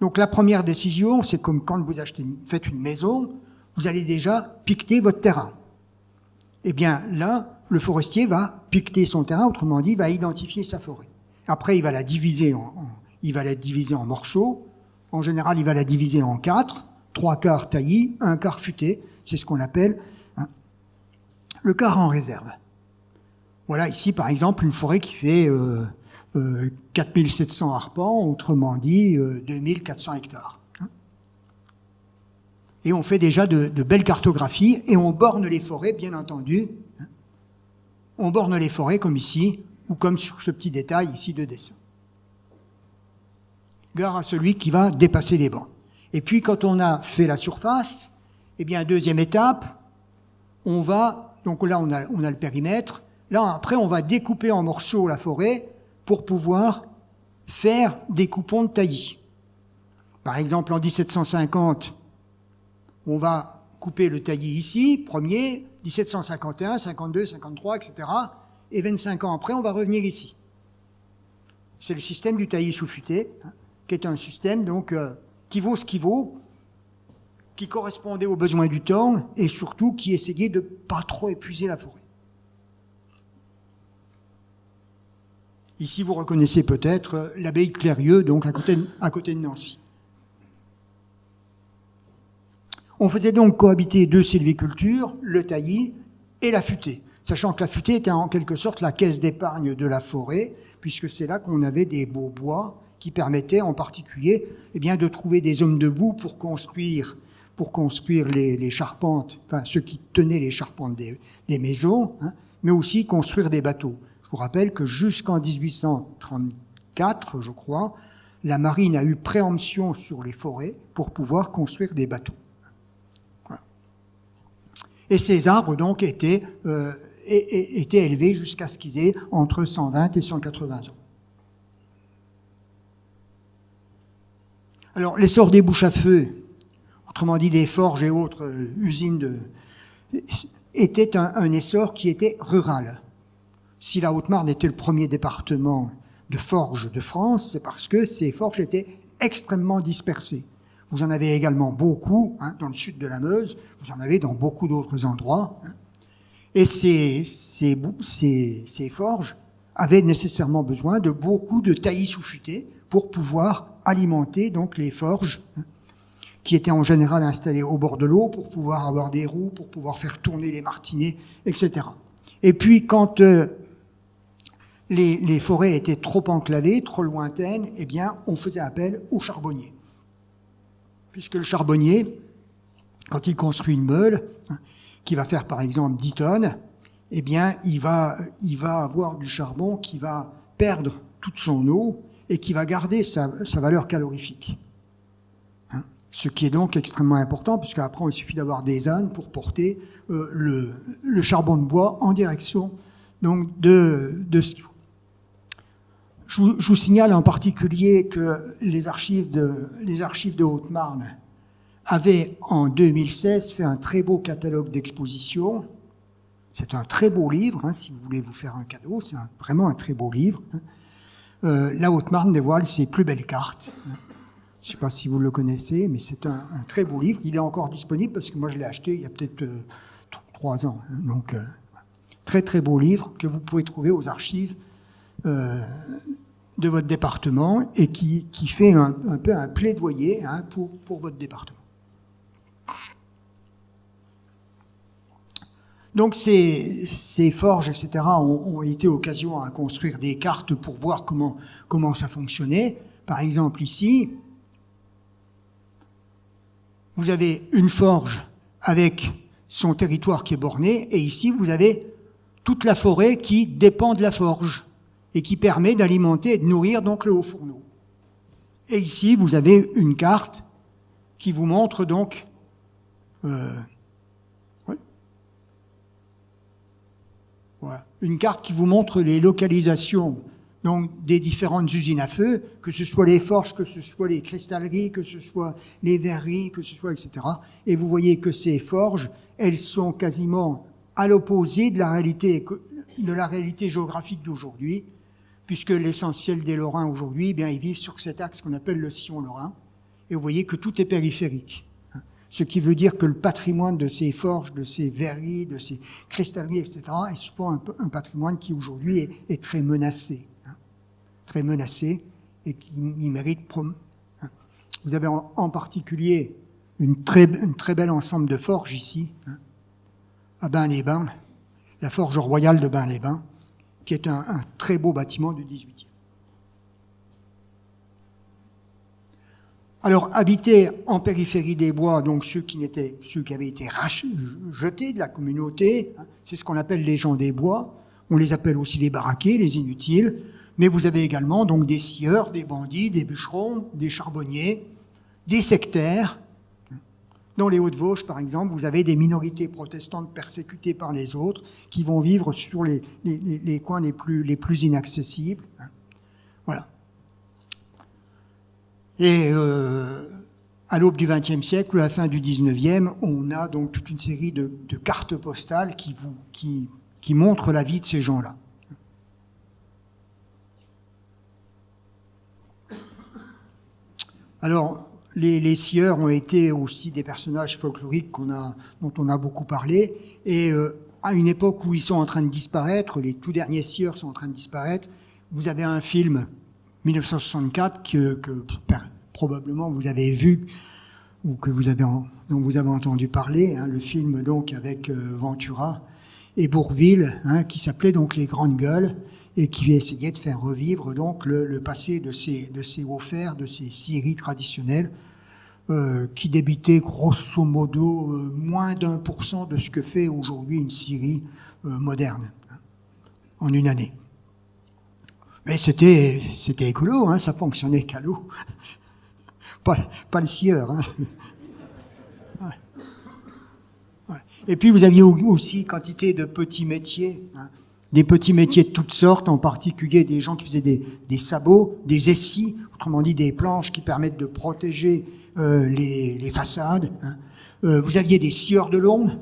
Donc, la première décision, c'est comme quand vous faites une maison, vous allez déjà piqueter votre terrain. Eh bien, là, le forestier va piqueter son terrain, autrement dit, va identifier sa forêt. Après, il va la diviser en morceaux. En général, il va la diviser en 4, 3 quarts taillis, 1 quart futé. C'est ce qu'on appelle le quart en réserve. Voilà ici, par exemple, une forêt qui fait 4700 arpents, autrement dit 2400 hectares. Et on fait déjà de belles cartographies et on borne les forêts, bien entendu. On borne les forêts comme ici, ou comme sur ce petit détail ici de dessin. Gare à celui qui va dépasser les bornes. Et puis, quand on a fait la surface, eh bien, deuxième étape, donc là, on a le périmètre. Là, après, on va découper en morceaux la forêt pour pouvoir faire des coupons de taillis. Par exemple, en 1750, on va couper le taillis ici, premier, 1751, 52, 53, etc. Et 25 ans après, on va revenir ici. C'est le système du taillis sous-futé, qui est un système donc qui vaut ce qu'il vaut, qui correspondait aux besoins du temps et surtout qui essayait de ne pas trop épuiser la forêt. Ici, vous reconnaissez peut-être l'abbaye de Clérieux, donc à côté de Nancy. On faisait donc cohabiter 2 sylvicultures, le taillis et la futée, sachant que la futée était en quelque sorte la caisse d'épargne de la forêt, puisque c'est là qu'on avait des beaux bois qui permettaient en particulier de trouver des hommes debout pour construire les charpentes, enfin ceux qui tenaient les charpentes des maisons, mais aussi construire des bateaux. Je vous rappelle que jusqu'en 1834, je crois, la marine a eu préemption sur les forêts pour pouvoir construire des bateaux. Voilà. Et ces arbres donc étaient élevés jusqu'à ce qu'ils aient entre 120 et 180 ans. Alors, l'essor des bouches à feu, autrement dit des forges et autres usines, était un essor qui était rural. Si la Haute-Marne était le premier département de forges de France, c'est parce que ces forges étaient extrêmement dispersées. Vous en avez également beaucoup dans le sud de la Meuse, vous en avez dans beaucoup d'autres endroits. Et ces forges avaient nécessairement besoin de beaucoup de taillis sous-futés pour pouvoir alimenter donc les forges qui étaient en général installées au bord de l'eau pour pouvoir avoir des roues, pour pouvoir faire tourner les martinets, etc. Et puis quand les forêts étaient trop enclavées, trop lointaines, eh bien on faisait appel aux charbonniers. Puisque le charbonnier, quand il construit une meule, qui va faire par exemple 10 tonnes, eh bien il va avoir du charbon qui va perdre toute son eau et qui va garder sa valeur calorifique. Ce qui est donc extrêmement important, puisqu'après il suffit d'avoir des ânes pour porter le charbon de bois en direction donc de ce qu'il faut. Je vous signale en particulier que les archives de Haute-Marne avaient en 2016 fait un très beau catalogue d'exposition. C'est un très beau livre, si vous voulez vous faire un cadeau, c'est vraiment un très beau livre. La Haute-Marne dévoile ses plus belles cartes. Je ne sais pas si vous le connaissez, mais c'est un très beau livre. Il est encore disponible parce que moi je l'ai acheté il y a peut-être 3 ans. Donc, très très beau livre que vous pouvez trouver aux archives de votre département et qui fait un peu un plaidoyer pour votre département. Donc ces forges, etc., ont été occasion à construire des cartes pour voir comment ça fonctionnait. Par exemple ici, vous avez une forge avec son territoire qui est borné, et ici vous avez toute la forêt qui dépend de la forge et qui permet d'alimenter et de nourrir donc le haut fourneau. Et ici vous avez une carte qui vous montre donc une carte qui vous montre les localisations donc des différentes usines à feu, que ce soit les forges, que ce soit les cristalleries, que ce soit les verreries, que ce soit etc. Et vous voyez que ces forges, elles sont quasiment à l'opposé de la réalité géographique d'aujourd'hui, puisque l'essentiel des Lorrains aujourd'hui, ils vivent sur cet axe qu'on appelle le sillon lorrain. Et vous voyez que tout est périphérique. Ce qui veut dire que le patrimoine de ces forges, de ces verreries, de ces cristalleries, etc., est souvent un patrimoine qui aujourd'hui est très menacé. Très menacé et qui mérite... Vous avez en particulier une très bel ensemble de forges ici, à Bain-les-Bains, la forge royale de Bain-les-Bains, qui est un très beau bâtiment du XVIIIe. Alors, habités en périphérie des bois, donc ceux qui avaient été jetés de la communauté, c'est ce qu'on appelle les gens des bois. On les appelle aussi les baraqués, les inutiles. Mais vous avez également donc des scieurs, des bandits, des bûcherons, des charbonniers, des sectaires. Dans les Hauts-de-Vosges, par exemple, vous avez des minorités protestantes persécutées par les autres qui vont vivre sur les coins les plus inaccessibles. Voilà. Et à l'aube du XXe siècle ou à la fin du XIXe, on a donc toute une série de cartes postales qui montrent la vie de ces gens-là. Alors, les scieurs ont été aussi des personnages folkloriques dont on a beaucoup parlé, et à une époque où ils sont en train de disparaître, les tout derniers scieurs sont en train de disparaître, vous avez un film 1964 que probablement vous avez vu ou dont vous avez entendu parler, le film donc avec Ventura et Bourvil, qui s'appelait donc Les Grandes Gueules et qui essayait de faire revivre donc le passé de ces hauts-fers, de ces scieries traditionnelles qui débitaient grosso modo moins d'1% de ce que fait aujourd'hui une scierie moderne en une année. Mais c'était écolo, ça fonctionnait qu'à l'eau. Pas le scieur. Ouais. Ouais. Et puis vous aviez aussi quantité de petits métiers, des petits métiers de toutes sortes, en particulier des gens qui faisaient des sabots, des essis, autrement dit des planches qui permettent de protéger les façades. Vous aviez des scieurs de l'ombre,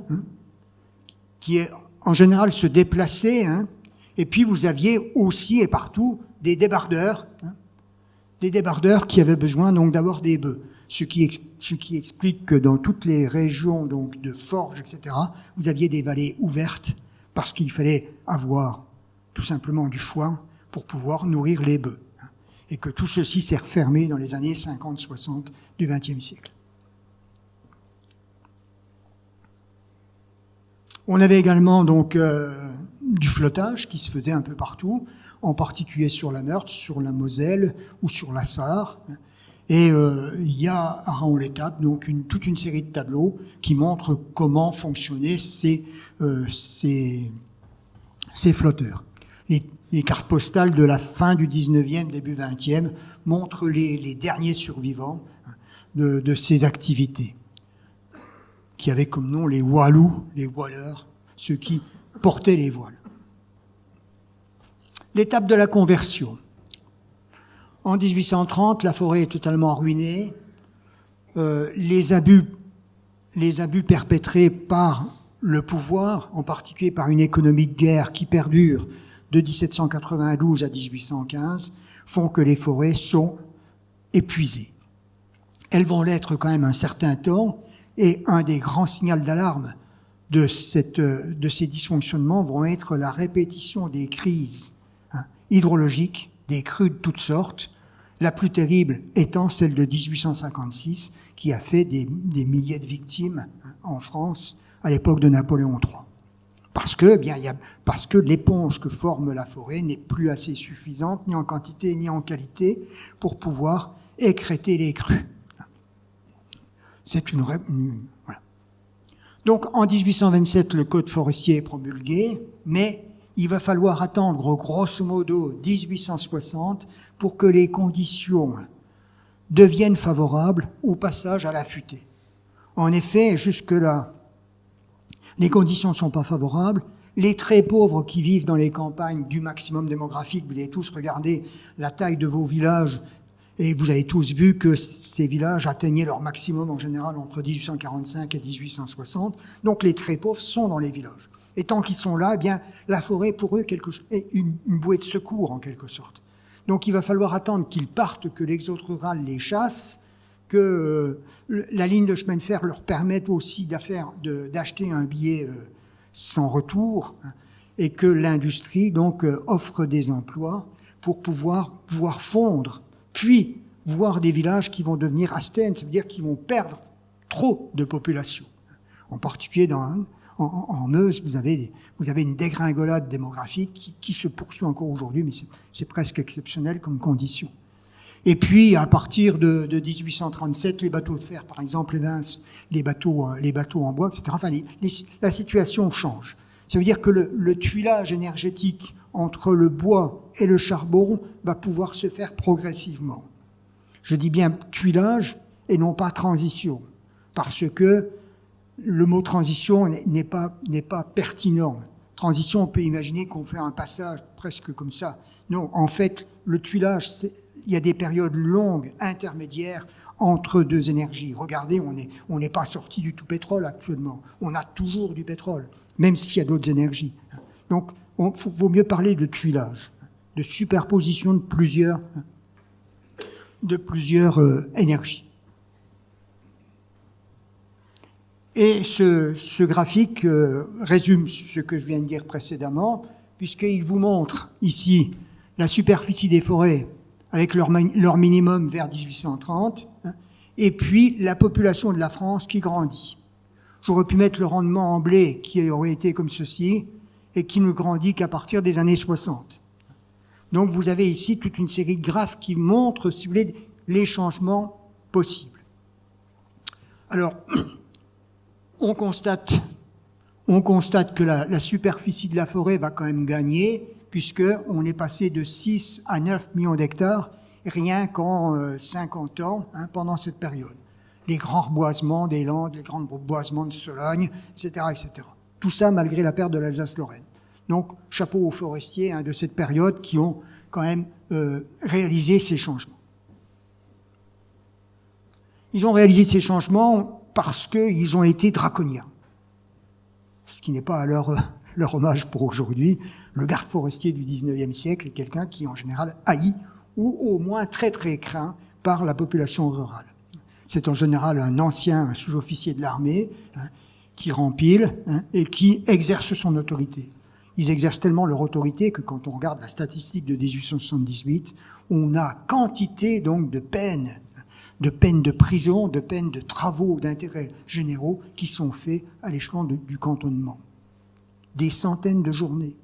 qui en général se déplaçaient, et puis vous aviez aussi et partout des débardeurs qui avaient besoin donc d'avoir des bœufs. ce qui explique que dans toutes les régions donc de forges, etc., vous aviez des vallées ouvertes parce qu'il fallait avoir tout simplement du foin pour pouvoir nourrir les bœufs. Et que tout ceci s'est refermé dans les années 50-60 du XXe siècle. On avait également donc du flottage qui se faisait un peu partout, en particulier sur la Meurthe, sur la Moselle ou sur la Sarre. Et il y a à Raon-l'Étape donc toute une série de tableaux qui montrent comment fonctionnaient ces flotteurs. Les cartes postales de la fin du 19e, début 20e montrent les derniers survivants de ces activités, qui avaient comme nom les Walous, les voileurs, ceux qui portaient les voiles. L'étape de la conversion. En 1830, la forêt est totalement ruinée. Les abus perpétrés par le pouvoir, en particulier par une économie de guerre qui perdure de 1792 à 1815, font que les forêts sont épuisées. Elles vont l'être quand même un certain temps, et un des grands signaux d'alarme de ces dysfonctionnements vont être la répétition des crises hydrologiques, des crues de toutes sortes, la plus terrible étant celle de 1856, qui a fait des milliers de victimes en France à l'époque de Napoléon III. Parce que l'éponge que forme la forêt n'est plus assez suffisante, ni en quantité ni en qualité, pour pouvoir écrêter les crues. C'est voilà. Donc, en 1827, le Code forestier est promulgué, mais il va falloir attendre, grosso modo, 1860 pour que les conditions deviennent favorables au passage à la futée. En effet, jusque-là, les conditions ne sont pas favorables. Les très pauvres qui vivent dans les campagnes du maximum démographique, vous avez tous regardé la taille de vos villages, et vous avez tous vu que ces villages atteignaient leur maximum en général entre 1845 et 1860. Donc les très pauvres sont dans les villages. Et tant qu'ils sont là, eh bien, la forêt pour eux est une bouée de secours en quelque sorte. Donc il va falloir attendre qu'ils partent, que l'exode rural les chasse, que la ligne de chemin de fer leur permette aussi d'acheter un billet sans retour, et que l'industrie donc offre des emplois pour pouvoir voir fondre, puis voir des villages qui vont devenir astènes, ça veut dire qu'ils vont perdre trop de population. En particulier en Meuse, vous avez une dégringolade démographique qui se poursuit encore aujourd'hui, mais c'est presque exceptionnel comme condition. Et puis, à partir de 1837, les bateaux de fer, par exemple, évincent les bateaux en bois, etc. Enfin, la situation change. Ça veut dire que le tuilage énergétique entre le bois et le charbon va pouvoir se faire progressivement. Je dis bien tuilage et non pas transition, parce que le mot transition n'est pas pertinent. Transition, on peut imaginer qu'on fait un passage presque comme ça. Non, en fait, le tuilage, il y a des périodes longues, intermédiaires, entre deux énergies. Regardez, on n'est pas sorti du tout pétrole actuellement. On a toujours du pétrole, même s'il y a d'autres énergies. Donc, vaut mieux parler de tuilage, de superposition de plusieurs énergies. Et ce graphique résume ce que je viens de dire précédemment, puisqu'il vous montre ici la superficie des forêts avec leur minimum vers 1830, et puis la population de la France qui grandit. J'aurais pu mettre le rendement en blé qui aurait été comme ceci, et qui ne grandit qu'à partir des années 60. Donc vous avez ici toute une série de graphes qui montrent, si vous voulez, les changements possibles. Alors, on constate que la superficie de la forêt va quand même gagner, puisqu'on est passé de 6 à 9 millions d'hectares rien qu'en 50 ans, pendant cette période. Les grands reboisements des Landes, les grands reboisements de Sologne, etc., etc. Tout ça malgré la perte de l'Alsace-Lorraine. Donc, chapeau aux forestiers de cette période qui ont quand même réalisé ces changements. Ils ont réalisé ces changements parce qu'ils ont été draconiens. Ce qui n'est pas à leur hommage pour aujourd'hui. Le garde forestier du 19e siècle est quelqu'un qui, en général, haï ou au moins très très craint par la population rurale. C'est en général un ancien, un sous-officier de l'armée, qui rempile et qui exerce son autorité. Ils exercent tellement leur autorité que quand on regarde la statistique de 1878, on a quantité donc de peines de prison, de peines de travaux d'intérêt généraux qui sont faits à l'échelon du cantonnement. Des centaines de journées.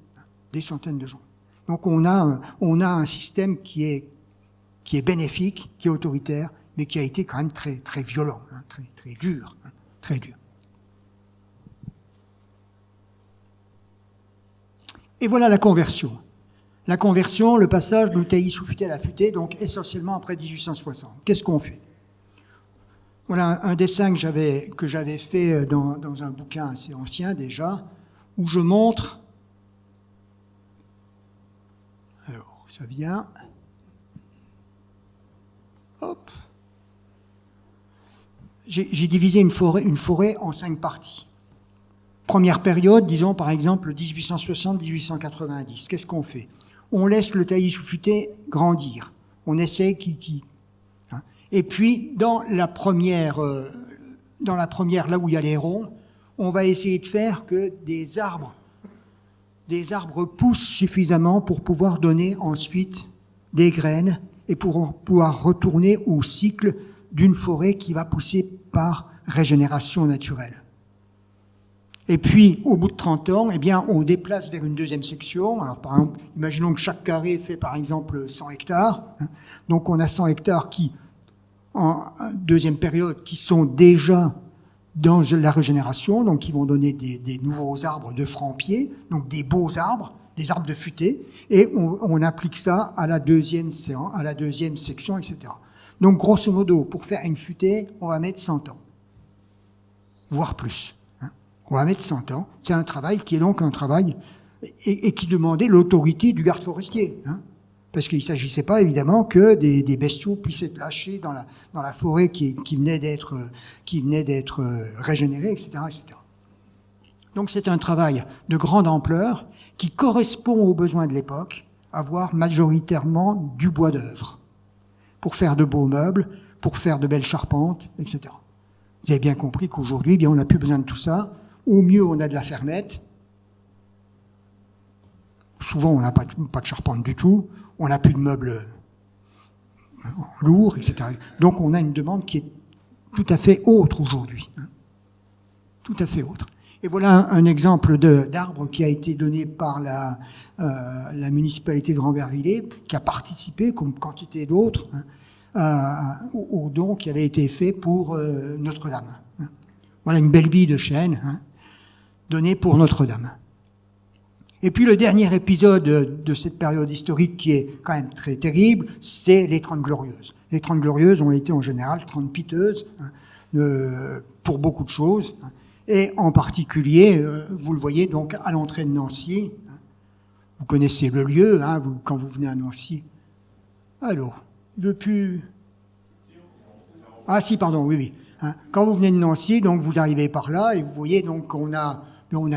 Donc on a un système qui est bénéfique, qui est autoritaire, mais qui a été quand même très, très violent, très dur, très dur. Et voilà la conversion. La conversion, le passage de l'outaï sous futaie à la futaie, donc essentiellement après 1860. Qu'est-ce qu'on fait? Voilà un dessin que j'avais fait dans un bouquin assez ancien déjà, où je montre. Alors, ça vient. Hop. J'ai divisé une forêt en 5 parties. Première période, disons par exemple 1860-1890. Qu'est-ce qu'on fait? On laisse le taillis sous futaie grandir. On essaie Et puis dans la première, là où il y a les ronds, on va essayer de faire que des arbres poussent suffisamment pour pouvoir donner ensuite des graines et pour pouvoir retourner au cycle d'une forêt qui va pousser par régénération naturelle. Et puis, au bout de 30 ans, eh bien, on déplace vers une deuxième section. Alors, par exemple, imaginons que chaque carré fait, par exemple, 100 hectares. Donc, on a 100 hectares qui, en deuxième période, qui sont déjà dans la régénération, donc qui vont donner des nouveaux arbres de franc-pied, donc des beaux arbres, des arbres de futaie, et on applique ça à la deuxième section, etc. Donc, grosso modo, pour faire une futaie, on va mettre 100 ans, voire plus. On va mettre 100 ans. C'est un travail qui est donc un travail et qui demandait l'autorité du garde forestier. Parce qu'il ne s'agissait pas évidemment que des bestiaux puissent être lâchés dans la forêt qui venait d'être régénérée, etc., etc. Donc c'est un travail de grande ampleur qui correspond aux besoins de l'époque, avoir majoritairement du bois d'œuvre pour faire de beaux meubles, pour faire de belles charpentes, etc. Vous avez bien compris qu'aujourd'hui, on n'a plus besoin de tout ça. Au mieux, on a de la fermette. Souvent, on n'a pas de charpente du tout. On n'a plus de meubles lourds, etc. Donc, on a une demande qui est tout à fait autre aujourd'hui. Tout à fait autre. Et voilà un exemple d'arbre qui a été donné par la municipalité de Rambervillers, qui a participé, comme quantité d'autres, au don qui avait été fait pour Notre-Dame. Voilà une belle bille de chêne donnée pour Notre-Dame. Et puis le dernier épisode de cette période historique qui est quand même très terrible, c'est les 30 Glorieuses. Les 30 Glorieuses ont été en général 30 piteuses pour beaucoup de choses. Et en particulier, vous le voyez donc à l'entrée de Nancy, vous connaissez le lieu, quand vous venez à Nancy. Allô, il veut plus... Ah si, pardon, oui. Quand vous venez de Nancy, donc vous arrivez par là et vous voyez donc on a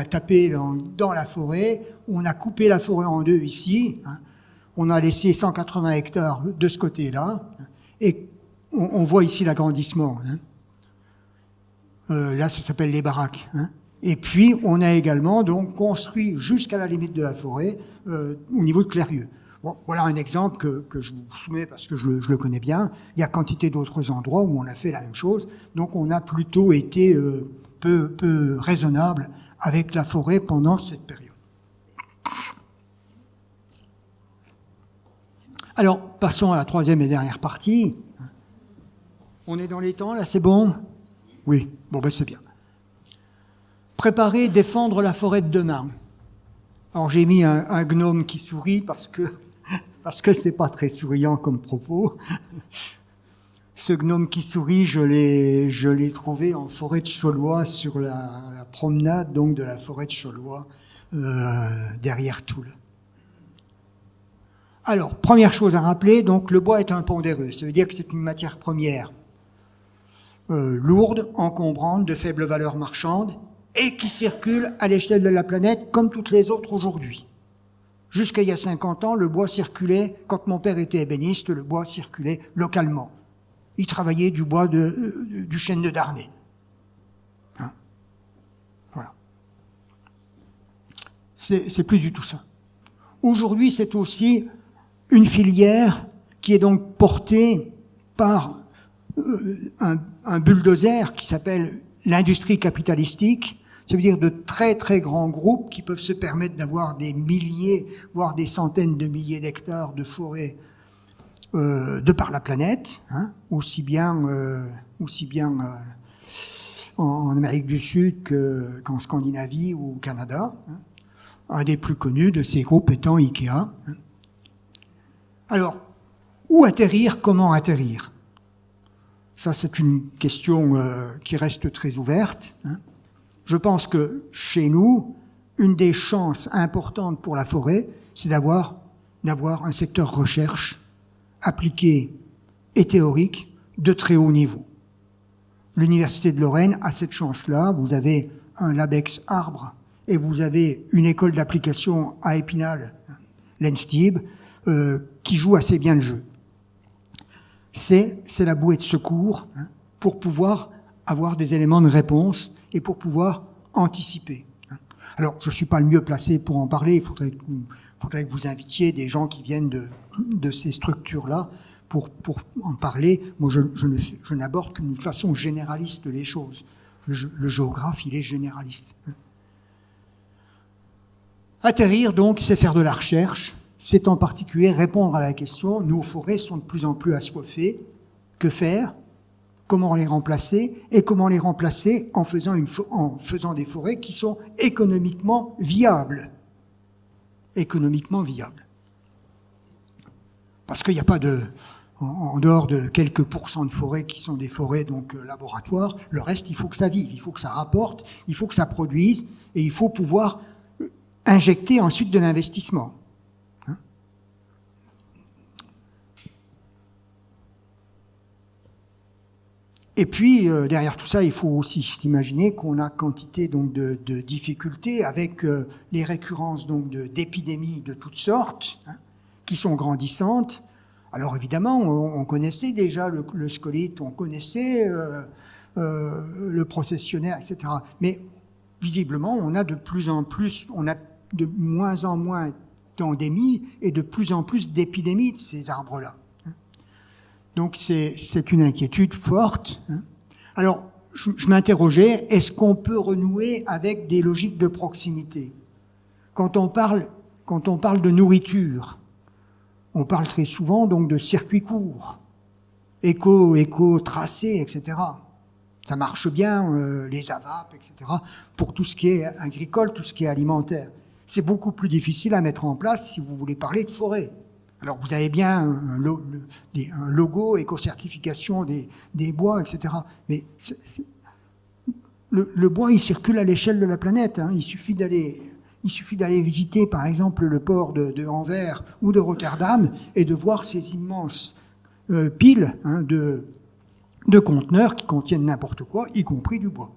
tapé dans la forêt, on a coupé la forêt en deux ici, on a laissé 180 hectares de ce côté-là, et on voit ici l'agrandissement. Là, ça s'appelle les baraques. Et puis, on a également donc construit jusqu'à la limite de la forêt au niveau de Clérieux. Bon, voilà un exemple que je vous soumets parce que je le connais bien. Il y a quantité d'autres endroits où on a fait la même chose. Donc, on a plutôt été peu raisonnable avec la forêt pendant cette période. Alors, passons à la troisième et dernière partie. On est dans les temps, là, c'est bon? Oui, bon, ben c'est bien. Préparer, défendre la forêt de demain. Alors, j'ai mis un gnome qui sourit parce que c'est pas très souriant comme propos. Ce gnome qui sourit, je l'ai trouvé en forêt de Chaulois sur la promenade donc de la forêt de Chaulois derrière Toul. Alors, première chose à rappeler, donc le bois est un pondéreux. Ça veut dire que c'est une matière première lourde, encombrante, de faible valeur marchande et qui circule à l'échelle de la planète comme toutes les autres aujourd'hui. Jusqu'à il y a 50 ans, le bois circulait, quand mon père était ébéniste, le bois circulait localement. ils travaillaient du bois du chêne de Darney. Hein, voilà. C'est plus du tout ça. Aujourd'hui, c'est aussi une filière qui est donc portée par un bulldozer qui s'appelle l'industrie capitalistique. Ça veut dire de très très grands groupes qui peuvent se permettre d'avoir des milliers, voire des centaines de milliers d'hectares de forêts de par la planète, hein, aussi bien en Amérique du Sud qu'en Scandinavie ou au Canada. Hein. Un des plus connus de ces groupes étant Ikea. Hein. Alors, où atterrir, comment atterrir? Ça, c'est une question qui reste très ouverte. Hein. Je pense que chez nous, une des chances importantes pour la forêt, c'est d'avoir un secteur recherche appliqué et théorique de très haut niveau. L'Université de Lorraine a cette chance-là. Vous avez un LabEx Arbre et vous avez une école d'application à Épinal, l'ENSTIB, qui joue assez bien le jeu. C'est la bouée de secours, hein, pour pouvoir avoir des éléments de réponse et pour pouvoir anticiper. Alors, je ne suis pas le mieux placé pour en parler, il faudrait que vous invitiez des gens qui viennent de ces structures-là pour en parler. Moi, je n'aborde qu'une façon généraliste les choses. Le géographe, il est généraliste. Atterrir, donc, c'est faire de la recherche, c'est en particulier répondre à la question, nos forêts sont de plus en plus assoiffées, que faire ? Comment les remplacer, et comment les remplacer en faisant des forêts qui sont économiquement viables. Économiquement viables. Parce qu'il n'y a pas en dehors de quelques pourcents de forêts qui sont des forêts donc laboratoires, le reste, il faut que ça vive, il faut que ça rapporte, il faut que ça produise, et il faut pouvoir injecter ensuite de l'investissement. Et puis, derrière tout ça, il faut aussi s'imaginer qu'on a quantité donc de difficultés avec les récurrences donc d'épidémies de toutes sortes, hein, qui sont grandissantes. Alors évidemment, on connaissait déjà le scolite, on connaissait le processionnaire, etc. Mais visiblement, on a de moins en moins d'endémies et de plus en plus d'épidémies de ces arbres-là. Donc c'est une inquiétude forte. Alors, je m'interrogeais, est-ce qu'on peut renouer avec des logiques de proximité ? Quand on parle de nourriture, on parle très souvent donc de circuits courts, éco-tracés, etc. Ça marche bien, les AVAP, etc., pour tout ce qui est agricole, tout ce qui est alimentaire. C'est beaucoup plus difficile à mettre en place si vous voulez parler de forêt. Alors, vous avez bien un logo éco-certification des bois, etc. Mais le bois, il circule à l'échelle de la planète. Hein. Il suffit d'aller visiter, par exemple, le port de Anvers ou de Rotterdam et de voir ces immenses piles, hein, de conteneurs qui contiennent n'importe quoi, y compris du bois.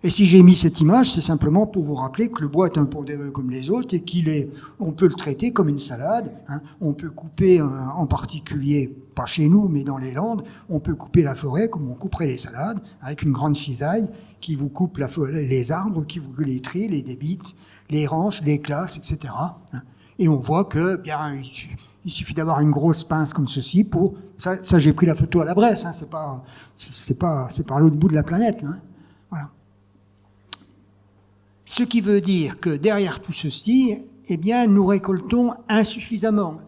Et si j'ai mis cette image, c'est simplement pour vous rappeler que le bois est un pondéreux comme les autres et on peut le traiter comme une salade. Hein. On peut couper, en particulier, pas chez nous, mais dans les Landes, on peut couper la forêt comme on couperait les salades, avec une grande cisaille qui vous coupe les arbres, qui vous les trie, les débite, les range, les classe, etc. Hein. Et on voit que, bien, il suffit d'avoir une grosse pince comme ceci pour... Ça j'ai pris la photo à la Bresse, hein. C'est par l'autre bout de la planète. Hein. Voilà. Ce qui veut dire que derrière tout ceci, eh bien, nous récoltons insuffisamment.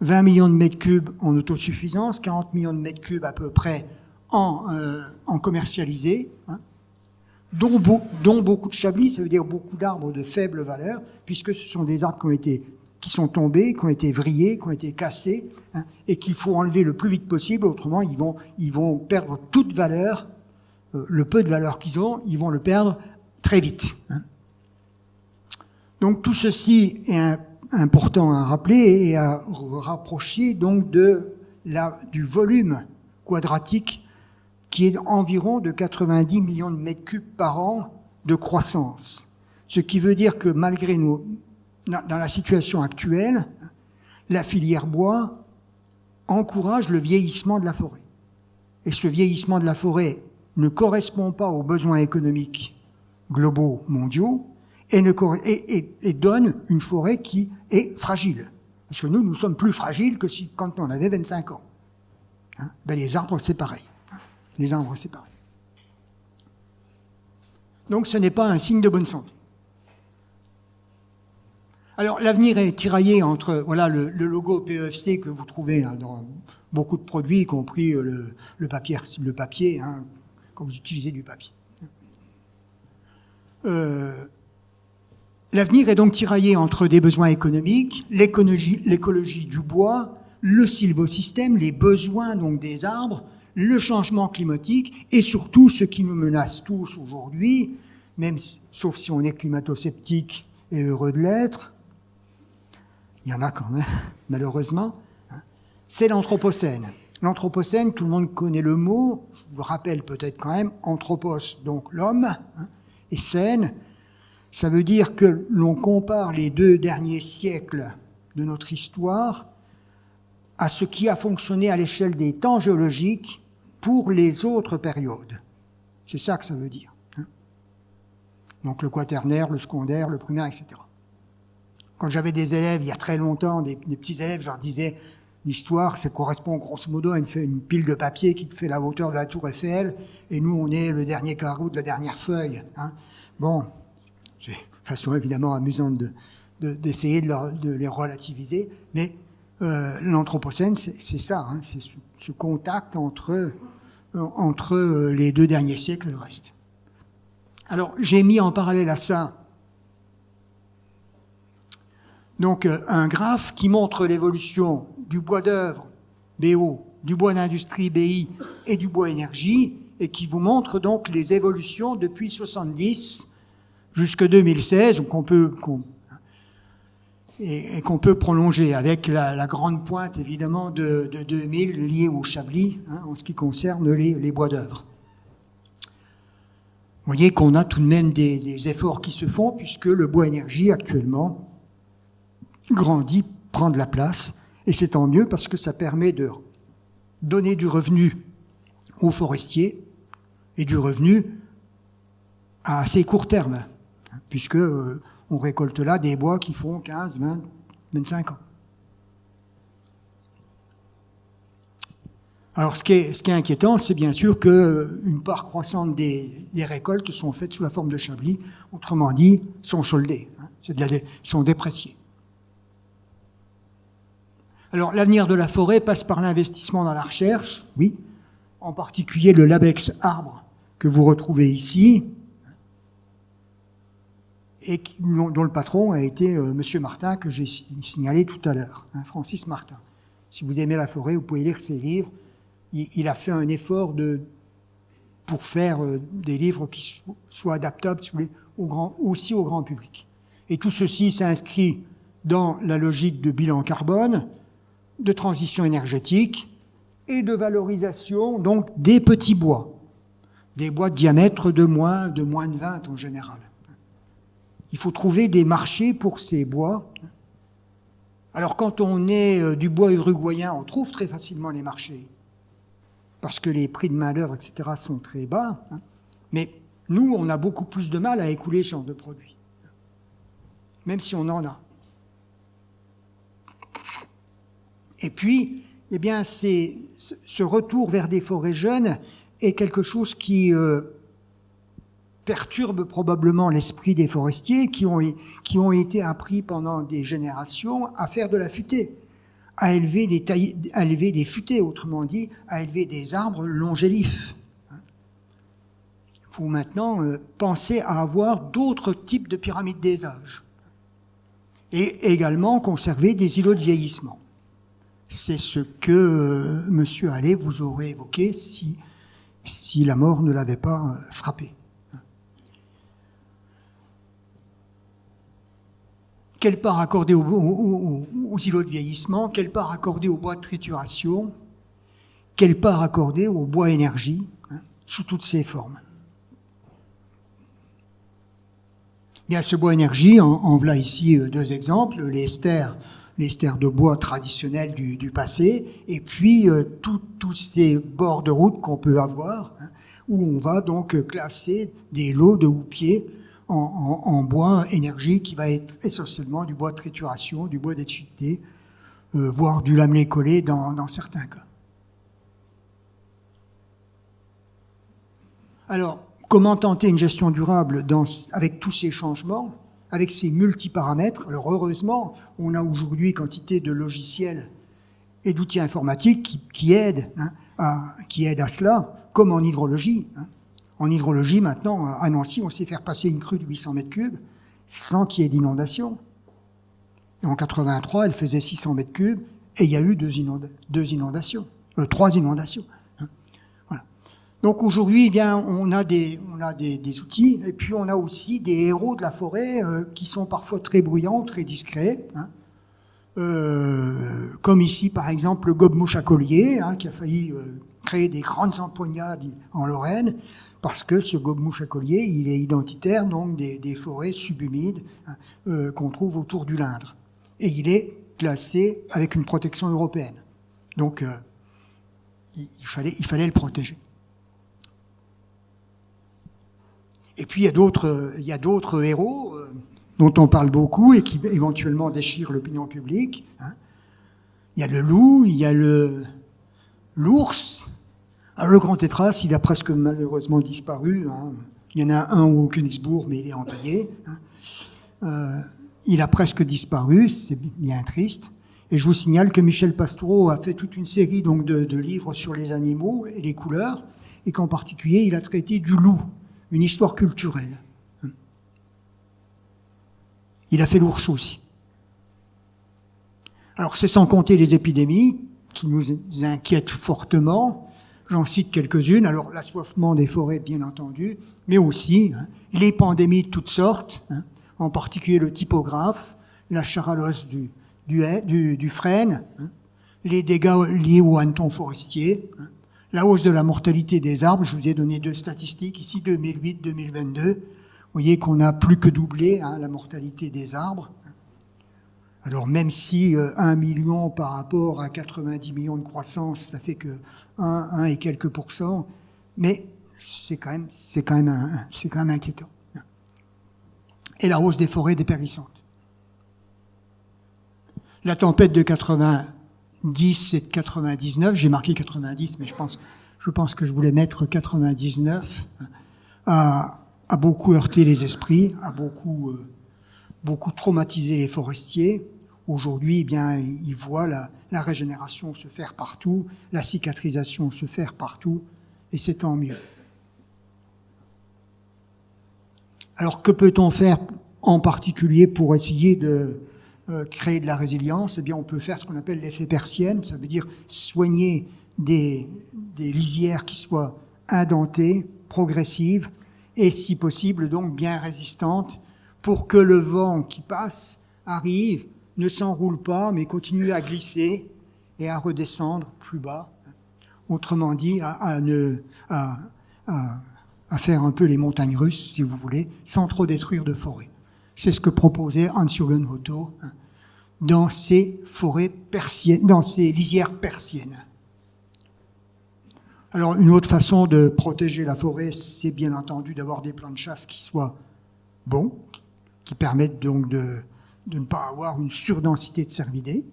20 millions de mètres cubes en autosuffisance, 40 millions de mètres cubes à peu près en commercialisé, hein, dont beaucoup de chablis, ça veut dire beaucoup d'arbres de faible valeur, puisque ce sont des arbres qui sont tombés, qui ont été vrillés, qui ont été cassés, hein, et qu'il faut enlever le plus vite possible, autrement ils vont perdre toute valeur, le peu de valeur qu'ils ont, ils vont le perdre très vite. Hein. Donc tout ceci est important à rappeler et à rapprocher donc du volume quadratique qui est environ de 90 millions de mètres cubes par an de croissance. Ce qui veut dire que malgré dans la situation actuelle, la filière bois encourage le vieillissement de la forêt. Et ce vieillissement de la forêt ne correspond pas aux besoins économiques globaux mondiaux et donne une forêt qui est fragile. Parce que nous sommes plus fragiles que quand on avait 25 ans. Les arbres, c'est pareil. Les arbres, c'est pareil. Donc ce n'est pas un signe de bonne santé. Alors l'avenir est tiraillé entre le logo PEFC que vous trouvez dans beaucoup de produits, y compris le papier quand vous utilisez du papier. L'avenir est donc tiraillé entre des besoins économiques, l'écologie du bois, le sylvosystème, les besoins donc des arbres, le changement climatique et surtout ce qui nous menace tous aujourd'hui, sauf si on est climato-sceptique et heureux de l'être, il y en a quand même, malheureusement, c'est l'anthropocène. L'anthropocène, tout le monde connaît le mot, je vous le rappelle peut-être quand même, anthropos, donc l'homme, et cène, ça veut dire que l'on compare les 2 derniers siècles de notre histoire à ce qui a fonctionné à l'échelle des temps géologiques pour les autres périodes. C'est ça que ça veut dire. Donc le quaternaire, le secondaire, le primaire, etc. Quand j'avais des élèves, il y a très longtemps, des petits élèves, je leur disais, l'histoire, ça correspond grosso modo à une pile de papier qui fait la hauteur de la tour Eiffel, et nous, on est le dernier carreau de la dernière feuille. Bon, c'est une façon évidemment amusante d'essayer de les relativiser, mais l'anthropocène, c'est ça, c'est ce contact entre les 2 derniers siècles et le reste. Alors, j'ai mis en parallèle à ça donc un graphe qui montre l'évolution du bois d'œuvre, BO, du bois d'industrie, BI, et du bois énergie, et qui vous montre donc les évolutions depuis 70 jusqu'à 2016, qu'on peut prolonger avec la grande pointe évidemment de 2000 liée au Chablis, en ce qui concerne les bois d'œuvre. Vous voyez qu'on a tout de même des efforts qui se font, puisque le bois énergie actuellement grandit, prend de la place, et c'est tant mieux parce que ça permet de donner du revenu aux forestiers et du revenu à assez court terme, puisque on récolte là des bois qui font 15, 20, 25 ans. Alors ce qui est inquiétant, c'est bien sûr qu'une part croissante des récoltes sont faites sous la forme de Chablis, autrement dit, sont soldées, sont dépréciées. Alors, l'avenir de la forêt passe par l'investissement dans la recherche, oui, en particulier le Labex Arbre que vous retrouvez ici, et dont le patron a été Monsieur Martin, que j'ai signalé tout à l'heure, Francis Martin. Si vous aimez la forêt, vous pouvez lire ses livres. Il a fait un effort pour faire des livres qui soient adaptables, si vous voulez, aussi au grand public. Et tout ceci s'inscrit dans la logique de bilan carbone, de transition énergétique et de valorisation donc des petits bois, des bois de diamètre de moins de 20 en général. Il faut trouver des marchés pour ces bois. Alors quand on est du bois uruguayen, on trouve très facilement les marchés, parce que les prix de main-d'œuvre, etc., sont très bas. Mais nous, on a beaucoup plus de mal à écouler ce genre de produits, même si on en a. Et puis, eh bien, ce retour vers des forêts jeunes est quelque chose qui perturbe probablement l'esprit des forestiers qui ont été appris pendant des générations à faire de la futaie, à élever des futaies, autrement dit, à élever des arbres longélifs. Il faut maintenant penser à avoir d'autres types de pyramides des âges et également conserver des îlots de vieillissement. C'est ce que M. Halley vous aurait évoqué si la mort ne l'avait pas frappé. Quelle part accorder aux îlots de vieillissement? Quelle part accorder au bois de trituration? Quelle part accorder au bois énergie, sous toutes ses formes? Bien, ce bois énergie, en voilà ici deux exemples, les stères de bois traditionnels du passé, et puis tous ces bords de route qu'on peut avoir, hein, où on va donc classer des lots de houppiers en bois énergie qui va être essentiellement du bois de trituration, du bois d'échiqueté, voire du lamelé collé dans certains cas. Alors, comment tenter une gestion durable avec tous ces changements, avec ces multiparamètres? Alors heureusement, on a aujourd'hui quantité de logiciels et d'outils informatiques qui aident à cela, comme en hydrologie. Hein. En hydrologie, maintenant, à Nancy, on sait faire passer une crue de 800 mètres cubes sans qu'il y ait d'inondation. Et en 83, elle faisait 600 mètres cubes et il y a eu trois inondations. Hein. Voilà. Donc aujourd'hui, eh bien, on a des outils et puis on a aussi des héros de la forêt qui sont parfois très bruyants, très discrets. Hein. Comme ici, par exemple, le gobe-mouche à collier, hein, qui a failli créer des grandes empoignades en Lorraine, parce que ce gobe-mouche à collier, il est identitaire donc des forêts subhumides hein, qu'on trouve autour du Lindre. Et il est classé avec une protection européenne. Donc, il fallait le protéger. Et puis, il y a d'autres héros dont on parle beaucoup et qui éventuellement déchirent l'opinion publique. Hein. Il y a le loup, il y a l'ours. Alors, le grand tétras, il a presque malheureusement disparu. Hein. Il y en a un au Königsbourg, mais il est entaillé. Hein. Il a presque disparu, c'est bien triste. Et je vous signale que Michel Pastoureau a fait toute une série donc de livres sur les animaux et les couleurs, et qu'en particulier, il a traité du loup, une histoire culturelle. Il a fait l'ours aussi. Alors, c'est sans compter les épidémies qui nous inquiètent fortement. J'en cite quelques-unes. Alors, l'assoiffement des forêts, bien entendu, mais aussi hein, les pandémies de toutes sortes, hein, en particulier le typographe, la charalose du frêne, hein, les dégâts liés au hanneton forestier, hein, la hausse de la mortalité des arbres. Je vous ai donné deux statistiques, ici 2008-2022. Vous voyez qu'on a plus que doublé hein, la mortalité des arbres. Alors même si 1 million par rapport à 90 millions de croissance, ça fait que 1 et quelques pourcents, mais c'est quand même inquiétant. Et la hausse des forêts dépérissantes. La tempête de 90 et de 99, j'ai marqué 90, mais je pense que je voulais mettre 99, a beaucoup heurté les esprits, a beaucoup traumatisé les forestiers. Aujourd'hui, eh bien, ils voient la régénération se faire partout, la cicatrisation se faire partout, et c'est tant mieux. Alors, que peut-on faire en particulier pour essayer de créer de la résilience? Eh bien, on peut faire ce qu'on appelle l'effet persienne, ça veut dire soigner des lisières qui soient indentées, progressives, et si possible, donc bien résistantes, pour que le vent qui passe, arrive, ne s'enroule pas, mais continue à glisser et à redescendre plus bas. Autrement dit, à faire un peu les montagnes russes, si vous voulez, sans trop détruire de forêt. C'est ce que proposait Hans-Jürgen Otto dans ces forêts persiennes, dans ces lisières persiennes. Alors, une autre façon de protéger la forêt, c'est bien entendu d'avoir des plans de chasse qui soient bons, qui permettent donc de ne pas avoir une surdensité de cervidés,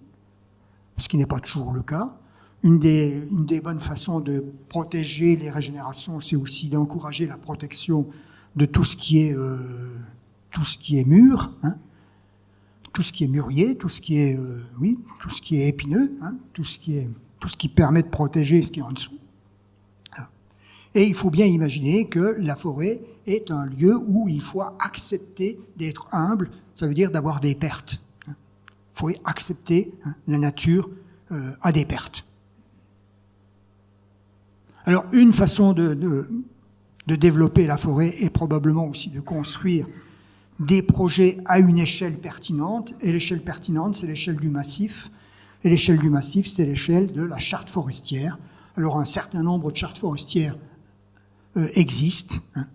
ce qui n'est pas toujours le cas. Une des bonnes façons de protéger les régénérations, c'est aussi d'encourager la protection de tout ce qui est mûr, hein, tout ce qui est mûrier, tout ce qui est épineux, hein, tout ce qui permet de protéger ce qui est en dessous. Et il faut bien imaginer que la forêt est un lieu où il faut accepter d'être humble, ça veut dire d'avoir des pertes. Il faut accepter, hein, la nature a des pertes. Alors, une façon de développer la forêt est probablement aussi de construire des projets à une échelle pertinente. Et l'échelle pertinente, c'est l'échelle du massif. Et l'échelle du massif, c'est l'échelle de la charte forestière. Alors, un certain nombre de chartes forestières existent. Hein.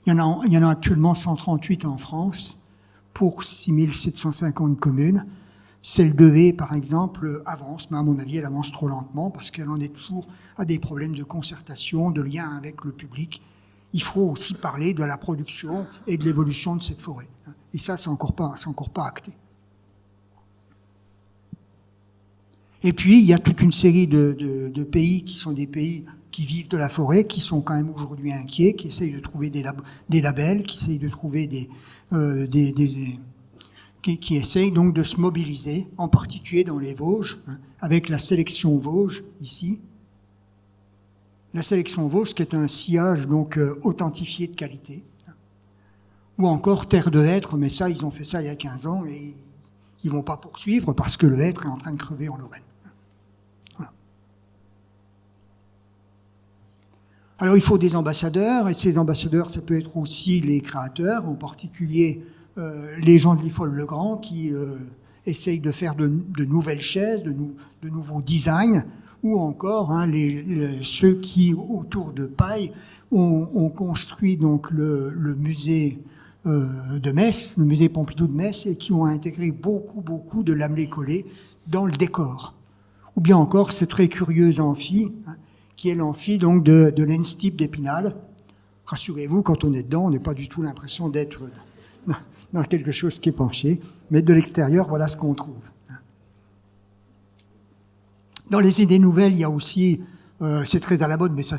Il y en a actuellement 138 en France pour 6750 communes. Celle de V, par exemple, avance, mais à mon avis, elle avance trop lentement parce qu'elle en est toujours à des problèmes de concertation, de lien avec le public. Il faut aussi parler de la production et de l'évolution de cette forêt. Et ça, c'est encore pas acté. Et puis, il y a toute une série de pays qui sont des pays qui vivent de la forêt, qui sont quand même aujourd'hui inquiets, qui essayent de trouver des labels, qui essayent de trouver qui essayent donc de se mobiliser, en particulier dans les Vosges, avec la sélection Vosges, ici. La sélection Vosges, qui est un sillage donc authentifié de qualité. Ou encore Terre de hêtre, mais ça, ils ont fait ça il y a 15 ans, et ils vont pas poursuivre parce que le hêtre est en train de crever en Lorraine. Voilà. Alors, il faut des ambassadeurs, et ces ambassadeurs, ça peut être aussi les créateurs, en particulier les gens de l'IFOL-Le-Grand qui essayent de faire de nouvelles chaises, de nouveaux designs, ou encore ceux qui, autour de Paille, ont construit donc le musée de Metz, le musée Pompidou de Metz, et qui ont intégré beaucoup de lamelés collés dans le décor. Ou bien encore cette très curieuse amphi, qui est l'amphi donc de l'ENSTIP d'Épinal. Rassurez-vous, quand on est dedans, on n'a pas du tout l'impression d'être dans quelque chose qui est penché, mais de l'extérieur, voilà ce qu'on trouve. Dans les idées nouvelles, il y a aussi, c'est très à la mode, mais ça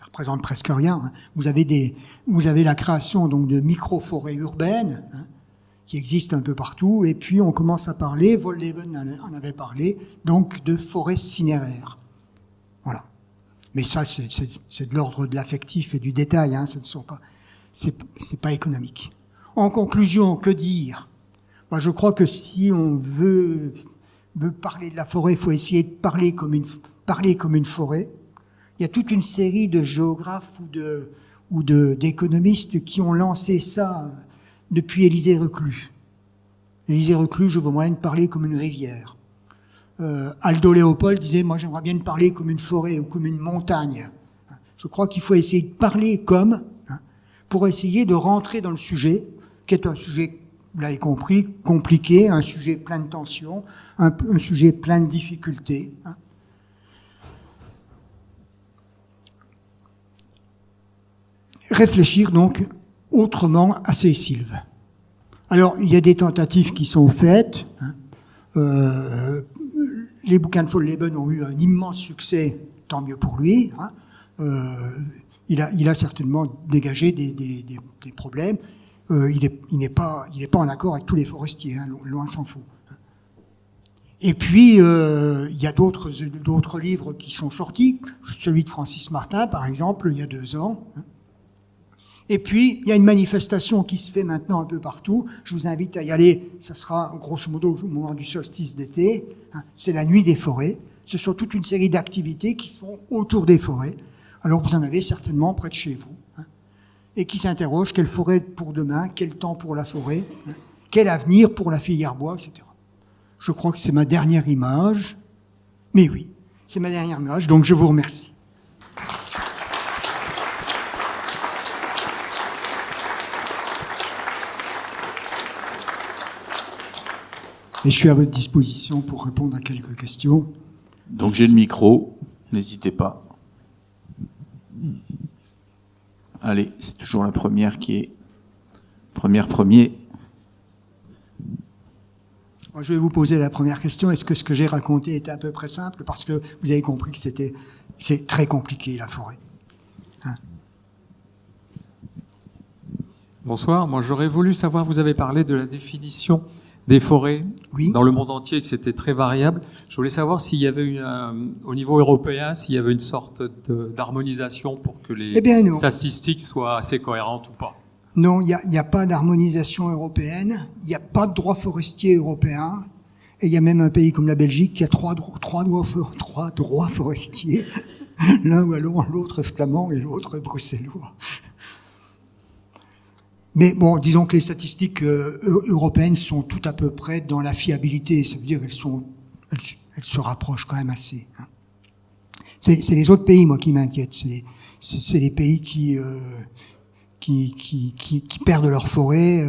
représente presque rien. Vous avez la création donc de micro-forêts urbaines, qui existent un peu partout, et puis on commence à parler, Wohlleben en avait parlé, donc de forêts cinéraires. Voilà. Mais ça, c'est de l'ordre de l'affectif et du détail, c'est pas économique. En conclusion, que dire? Moi, je crois que si on veut parler de la forêt, il faut essayer de parler comme une forêt. Il y a toute une série de géographes ou d'économistes qui ont lancé ça depuis Élisée Reclus. Élisée Reclus, je vois moyen de parler comme une rivière. Aldo Léopold disait, moi j'aimerais bien de parler comme une forêt ou comme une montagne. Je crois qu'il faut essayer de parler pour essayer de rentrer dans le sujet, qui est un sujet, vous l'avez compris, compliqué, un sujet plein de tensions, un sujet plein de difficultés. Réfléchir donc autrement à ces sylves. Alors, il y a des tentatives qui sont faites. Les bouquins de Wohlleben ont eu un immense succès, tant mieux pour lui. Il a certainement dégagé des problèmes. Il n'est pas en accord avec tous les forestiers, loin s'en faut. Et puis, il y a d'autres livres qui sont sortis, celui de Francis Martin, par exemple, il y a 2 ans. Et puis, il y a une manifestation qui se fait maintenant un peu partout. Je vous invite à y aller. Ça sera, grosso modo, au moment du solstice d'été. C'est la nuit des forêts. Ce sont toute une série d'activités qui sont autour des forêts. Alors, vous en avez certainement près de chez vous. Et qui s'interrogent, quelle forêt pour demain, quel temps pour la forêt, quel avenir pour la filière bois, etc. Je crois que c'est ma dernière image. Mais oui, c'est ma dernière image, donc je vous remercie. Et je suis à votre disposition pour répondre à quelques questions. Donc j'ai le micro, n'hésitez pas. Allez, c'est toujours la première qui est... Premier. Je vais vous poser la première question. Est-ce que ce que j'ai raconté était à peu près simple? Parce que vous avez compris que c'est très compliqué, la forêt. Bonsoir. Moi, j'aurais voulu savoir, vous avez parlé de la définition des forêts dans le monde entier, que c'était très variable. Je voulais savoir s'il y avait au niveau européen, s'il y avait une sorte d'harmonisation pour que les statistiques soient assez cohérentes ou pas. Non, il n'y a pas d'harmonisation européenne, il n'y a pas de droit forestier européen, et il y a même un pays comme la Belgique qui a trois droits forestiers, l'un wallon, l'autre flamand et l'autre bruxellois. Mais bon, disons que les statistiques européennes sont toutes à peu près dans la fiabilité. Ça veut dire qu'elles se rapprochent quand même assez. C'est les autres pays, moi, qui m'inquiètent. C'est les pays qui qui perdent leur forêt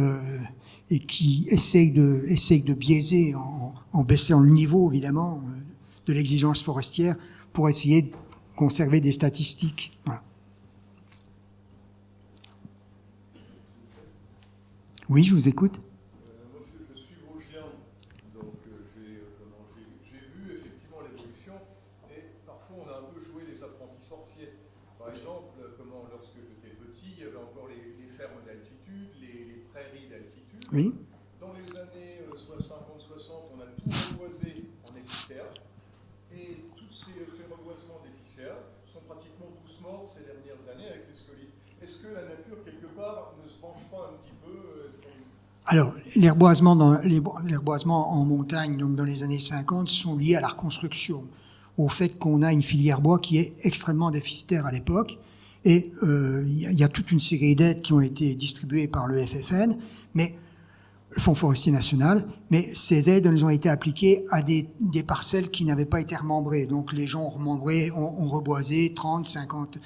et qui essayent de biaiser en baissant le niveau, évidemment, de l'exigence forestière pour essayer de conserver des statistiques. Voilà. Oui, je vous écoute. Moi, je suis vosgien, donc j'ai vu effectivement l'évolution, et parfois on a un peu joué les apprentis sorciers. Par exemple, lorsque j'étais petit, il y avait encore les fermes d'altitude, les prairies d'altitude. Oui. Dans les années 50-60, on a tout reboisé en épicéa, et tous ces reboisements d'épicéa sont pratiquement tous morts ces dernières années avec les scolytes. Est-ce que la nature, quelque part, ne se penche pas un petit peu Alors, l'herboisement en montagne, donc dans les années 50, sont liés à la reconstruction, au fait qu'on a une filière bois qui est extrêmement déficitaire à l'époque, et il y a toute une série d'aides qui ont été distribuées par le FFN, mais le Fonds forestier national, mais ces aides, elles ont été appliquées à des parcelles qui n'avaient pas été remembrées. Donc les gens ont reboisé 30,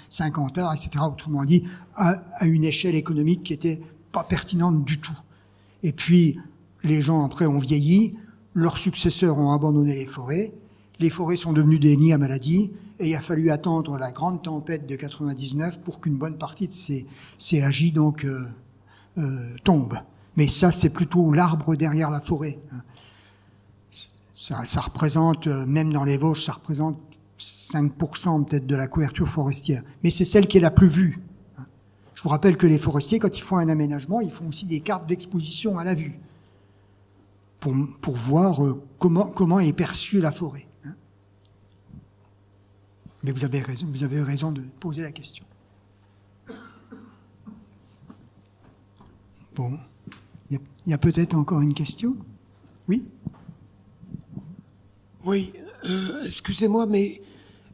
50 arts, etc. Autrement dit, à une échelle économique qui était pas pertinente du tout. Et puis, les gens, après, ont vieilli, leurs successeurs ont abandonné les forêts sont devenues des nids à maladies, et il a fallu attendre la grande tempête de 99 pour qu'une bonne partie de ces hagis, donc, tombent. Mais ça, c'est plutôt l'arbre derrière la forêt. Ça représente, même dans les Vosges, ça représente 5% peut-être de la couverture forestière. Mais c'est celle qui est la plus vue. Je vous rappelle que les forestiers, quand ils font un aménagement, ils font aussi des cartes d'exposition à la vue pour voir comment est perçue la forêt. Mais vous avez raison de poser la question. Bon, il y a peut-être encore une question? Oui? Oui, excusez-moi, mais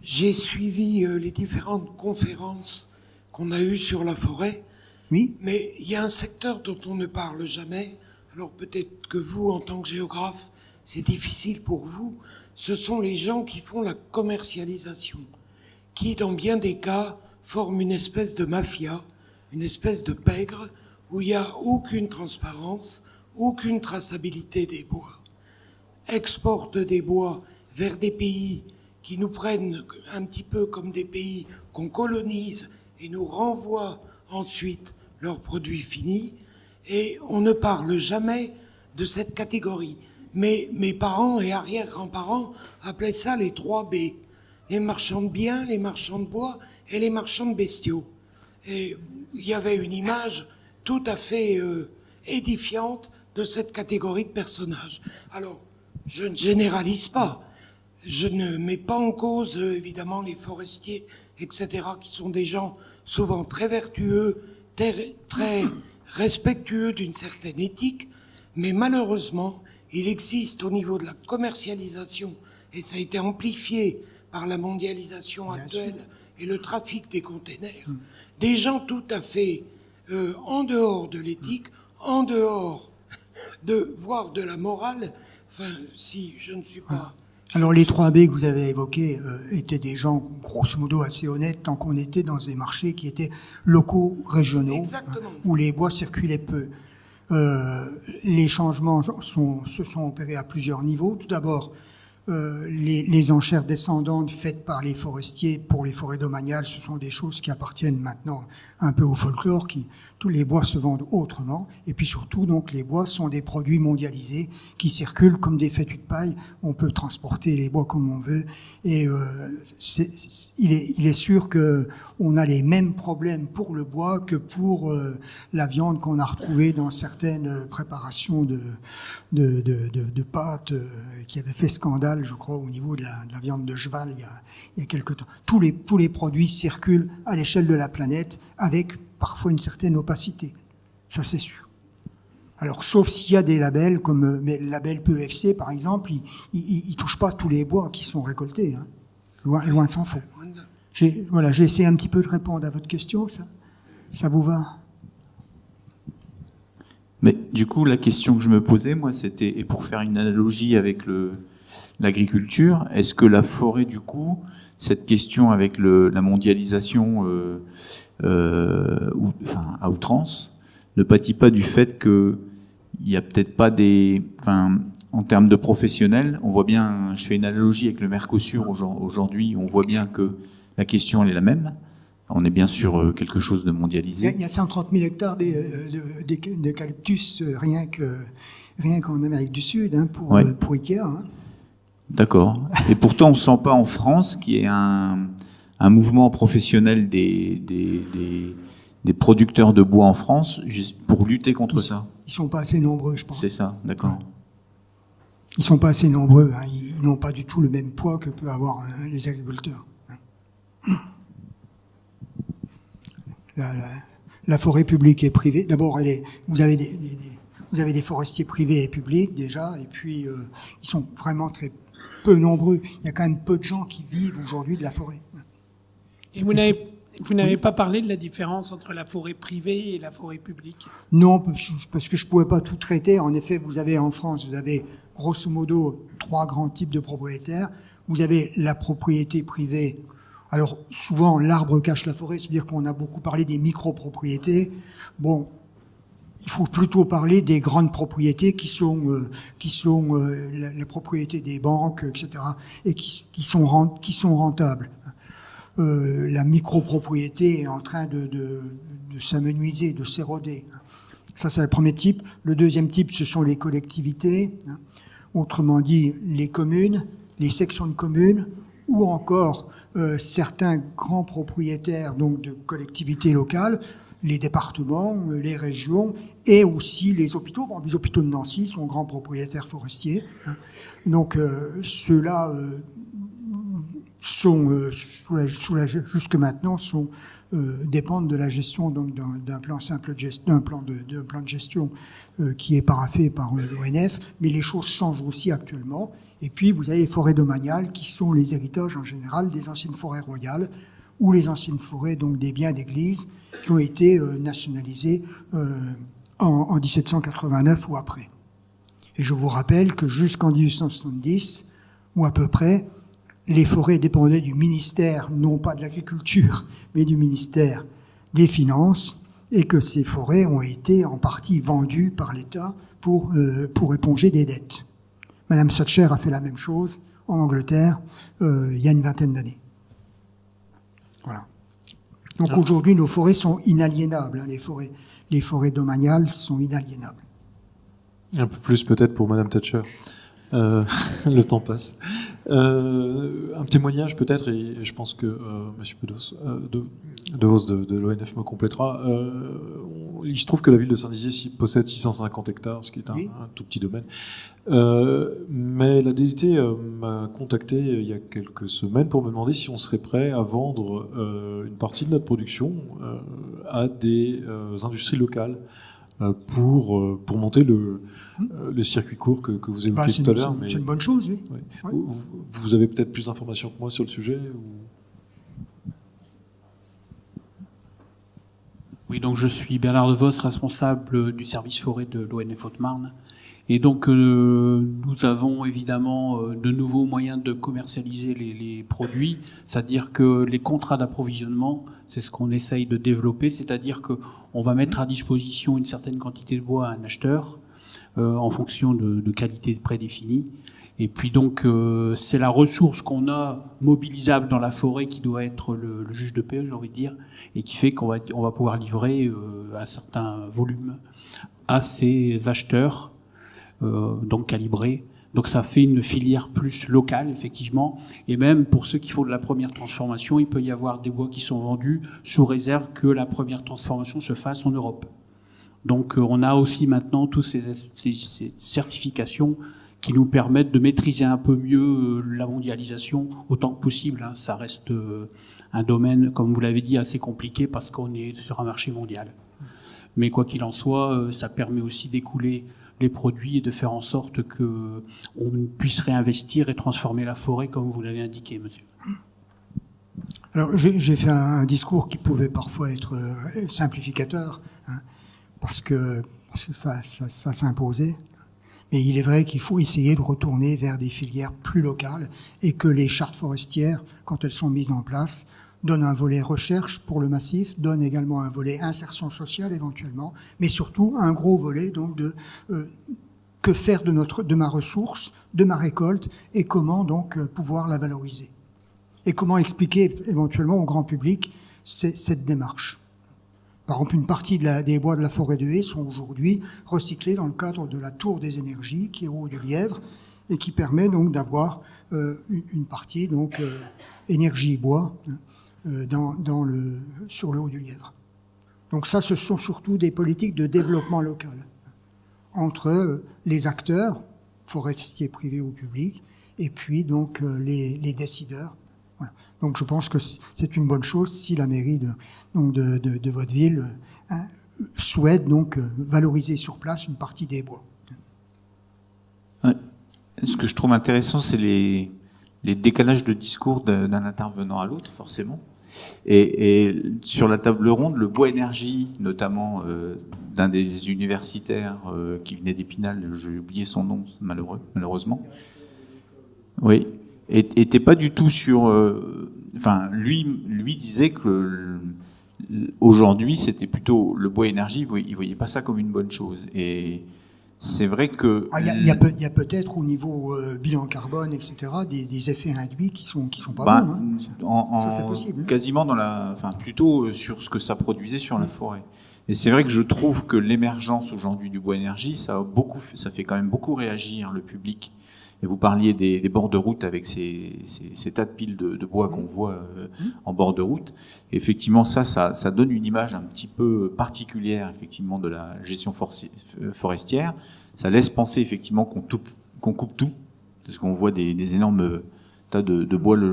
j'ai suivi les différentes conférences qu'on a eues sur la forêt. Oui. Mais il y a un secteur dont on ne parle jamais. Alors peut-être que vous, en tant que géographe, c'est difficile pour vous. Ce sont les gens qui font la commercialisation, qui, dans bien des cas, forment une espèce de mafia, une espèce de pègre, où il n'y a aucune transparence, aucune traçabilité des bois. Exportent des bois vers des pays qui nous prennent un petit peu comme des pays qu'on colonise et nous renvoient ensuite leurs produits finis, et on ne parle jamais de cette catégorie. Mais mes parents et arrière-grands-parents appelaient ça les 3 B, les marchands de biens, les marchands de bois et les marchands de bestiaux. Et il y avait une image tout à fait édifiante de cette catégorie de personnages. Alors, je ne généralise pas, je ne mets pas en cause, évidemment, les forestiers, etc., qui sont des gens souvent très vertueux, très respectueux d'une certaine éthique, mais malheureusement, il existe au niveau de la commercialisation, et ça a été amplifié par la mondialisation actuelle et le trafic des containers, des gens tout à fait en dehors de l'éthique, en dehors voire de la morale, enfin, si je ne suis pas... Alors les 3B que vous avez évoqués étaient des gens, grosso modo, assez honnêtes, tant qu'on était dans des marchés qui étaient locaux, régionaux, où les bois circulaient peu. Les changements se sont opérés à plusieurs niveaux. Tout d'abord, les enchères descendantes faites par les forestiers pour les forêts domaniales, ce sont des choses qui appartiennent maintenant un peu au folklore, tous les bois se vendent autrement, et puis surtout, donc, les bois sont des produits mondialisés qui circulent comme des fétus de paille. On peut transporter les bois comme on veut, et il est sûr que on a les mêmes problèmes pour le bois que pour la viande qu'on a retrouvée dans certaines préparations de pâtes qui avaient fait scandale, je crois, au niveau de la viande de cheval il y a quelque temps. Tous les produits circulent à l'échelle de la planète avec parfois une certaine opacité. Ça, c'est sûr. Alors, sauf s'il y a des labels, comme mais le label PEFC, par exemple, il touche pas tous les bois qui sont récoltés. Hein. Loin s'en faut. J'ai essayé un petit peu de répondre à votre question. Ça vous va? Mais du coup, la question que je me posais, moi, c'était, et pour faire une analogie avec l'agriculture, est-ce que la forêt, du coup, cette question avec la mondialisation à outrance, ne pâtit pas du fait que il y a peut-être pas en termes de professionnels, on voit bien, je fais une analogie avec le Mercosur aujourd'hui, on voit bien que la question elle est la même. On est bien sur quelque chose de mondialisé. Il y a 130 000 hectares d'eucalyptus rien qu'en Amérique du Sud, hein, pour Ikea. Hein. D'accord. Et pourtant, on ne sent pas en France qu'il y ait un mouvement professionnel des producteurs de bois en France pour lutter contre ça. Ils ne sont pas assez nombreux, je pense. C'est ça, d'accord. Ils ne sont pas assez nombreux. Hein. Ils n'ont pas du tout le même poids que peuvent avoir les agriculteurs. La forêt publique et privée. D'abord, vous avez des forestiers privés et publics déjà, et puis ils sont vraiment très peu nombreux. Il y a quand même peu de gens qui vivent aujourd'hui de la forêt. Et vous n'avez pas parlé de la différence entre la forêt privée et la forêt publique? Non, parce que je ne pouvais pas tout traiter. En effet, vous avez en France, vous avez grosso modo 3 grands types de propriétaires. Vous avez la propriété privée. Alors, souvent, l'arbre cache la forêt, c'est-à-dire qu'on a beaucoup parlé des micro-propriétés. Bon, il faut plutôt parler des grandes propriétés qui sont la propriété des banques, etc., et qui sont rentables. La micro-propriété est en train de s'amenuiser, de s'éroder. Ça, c'est le premier type. Le deuxième type, ce sont les collectivités, autrement dit, les communes, les sections de communes, ou encore certains grands propriétaires donc de collectivités locales, les départements, les régions, et aussi les hôpitaux. Bon, les hôpitaux de Nancy sont grands propriétaires forestiers. Donc ceux-là sont jusque maintenant dépendent de la gestion donc d'un plan de gestion qui est paraphé par l'ONF, mais les choses changent aussi actuellement. Et puis vous avez les forêts domaniales qui sont les héritages en général des anciennes forêts royales ou les anciennes forêts donc des biens d'église qui ont été nationalisés en 1789 ou après. Et je vous rappelle que jusqu'en 1870 ou à peu près, les forêts dépendaient du ministère, non pas de l'agriculture, mais du ministère des Finances, et que ces forêts ont été en partie vendues par l'État pour éponger des dettes. Madame Thatcher a fait la même chose en Angleterre il y a une vingtaine d'années. Voilà. Donc aujourd'hui, nos forêts sont inaliénables. Hein, les forêts domaniales sont inaliénables. Un peu plus peut-être pour Madame Thatcher. Le temps passe. Un témoignage peut-être, et je pense que Monsieur Devos de l'ONF me complétera. Il se trouve que la ville de Saint-Dizier possède 650 hectares, ce qui est un tout petit domaine. Mais la DDT m'a contacté il y a quelques semaines pour me demander si on serait prêt à vendre une partie de notre production à des industries locales pour monter le circuit court que vous évoquiez tout à l'heure. C'est une bonne chose, oui. Ouais. Vous avez peut-être plus d'informations que moi sur le sujet Oui, donc je suis Bernard Devos, responsable du service forêt de l'ONF Haute-Marne. Et donc nous avons évidemment de nouveaux moyens de commercialiser les produits, c'est-à-dire que les contrats d'approvisionnement, c'est ce qu'on essaye de développer, c'est-à-dire qu'on va mettre à disposition une certaine quantité de bois à un acheteur en fonction de qualité prédéfinie. Et puis donc c'est la ressource qu'on a mobilisable dans la forêt qui doit être le juge de paix, j'ai envie de dire, et qui fait qu'on va pouvoir livrer un certain volume à ces acheteurs. Donc calibré. Donc ça fait une filière plus locale, effectivement. Et même pour ceux qui font de la première transformation, il peut y avoir des bois qui sont vendus sous réserve que la première transformation se fasse en Europe. Donc on a aussi maintenant toutes ces certifications qui nous permettent de maîtriser un peu mieux la mondialisation autant que possible. Hein. Ça reste un domaine, comme vous l'avez dit, assez compliqué parce qu'on est sur un marché mondial. Mais quoi qu'il en soit, ça permet aussi d'écouler les produits et de faire en sorte qu'on puisse réinvestir et transformer la forêt comme vous l'avez indiqué, monsieur. Alors, j'ai fait un discours qui pouvait parfois être simplificateur, hein, parce que ça s'imposait. Mais il est vrai qu'il faut essayer de retourner vers des filières plus locales et que les chartes forestières, quand elles sont mises en place, donne un volet recherche pour le massif, donne également un volet insertion sociale éventuellement, mais surtout un gros volet donc de que faire de ma ressource, de ma récolte, et comment donc pouvoir la valoriser. Et comment expliquer éventuellement au grand public cette démarche. Par exemple, une partie des bois de la forêt de Haye sont aujourd'hui recyclés dans le cadre de la Tour des énergies, qui est au Haut-du-Lièvre, et qui permet donc d'avoir une partie donc énergie bois sur le Haut-du-Lièvre. Donc ça, ce sont surtout des politiques de développement local entre les acteurs, forestiers privés ou publics, et puis donc les décideurs. Voilà. Donc je pense que c'est une bonne chose si la mairie de votre ville souhaite donc valoriser sur place une partie des bois. Ce que je trouve intéressant, c'est les décalages de discours d'un intervenant à l'autre, forcément. Et sur la table ronde, le bois énergie, notamment d'un des universitaires qui venait d'Épinal, j'ai oublié son nom, malheureusement. Oui, était pas du tout sur. Enfin, lui disait que aujourd'hui, c'était plutôt le bois énergie. Il voyait pas ça comme une bonne chose. Et c'est vrai que il y a peut-être au niveau bilan carbone, etc., des effets induits qui sont pas bons. Hein. Ça, c'est possible. Quasiment plutôt sur ce que ça produisait sur la forêt. Et c'est vrai que je trouve que l'émergence aujourd'hui du bois énergie, ça fait quand même beaucoup réagir le public. Et vous parliez des bords de route avec ces tas de piles de bois qu'on voit en bord de route. Et effectivement, ça donne une image un petit peu particulière, effectivement, de la gestion forestière. Ça laisse penser, effectivement, qu'on coupe tout, parce qu'on voit des énormes tas de bois le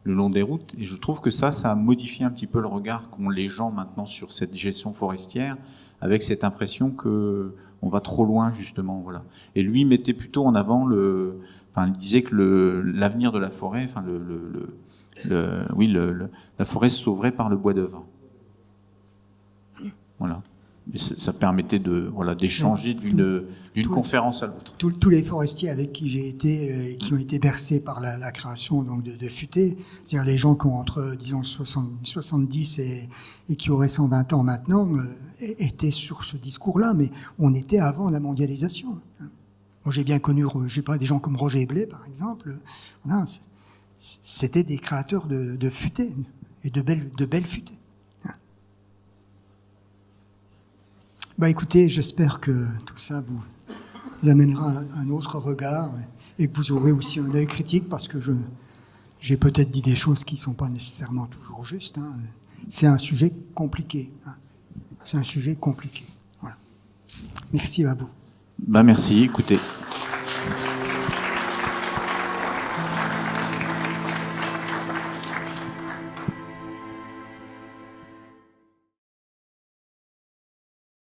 long des routes. Et je trouve que ça modifie un petit peu le regard qu'ont les gens maintenant sur cette gestion forestière, avec cette impression que on va trop loin, justement, voilà. Et lui mettait plutôt en avant il disait que l'avenir de la forêt, la forêt se sauverait par le bois d'œuvre. Voilà. Et ça permettait d'échanger d'une conférence à l'autre. Tous les forestiers avec qui j'ai été, qui ont été bercés par la création donc de FUT, c'est-à-dire les gens qui ont entre, disons, 70 et qui auraient 120 ans maintenant, étaient sur ce discours-là, mais on était avant la mondialisation. Moi, j'ai bien connu, des gens comme Roger Blais, par exemple. Voilà, c'était des créateurs de futaies et de belles futaies. Écoutez, j'espère que tout ça vous amènera un autre regard et que vous aurez aussi un œil critique, parce que j'ai peut-être dit des choses qui ne sont pas nécessairement toujours justes. Hein. C'est un sujet compliqué. Hein. C'est un sujet compliqué. Voilà. Merci à vous. Merci, écoutez.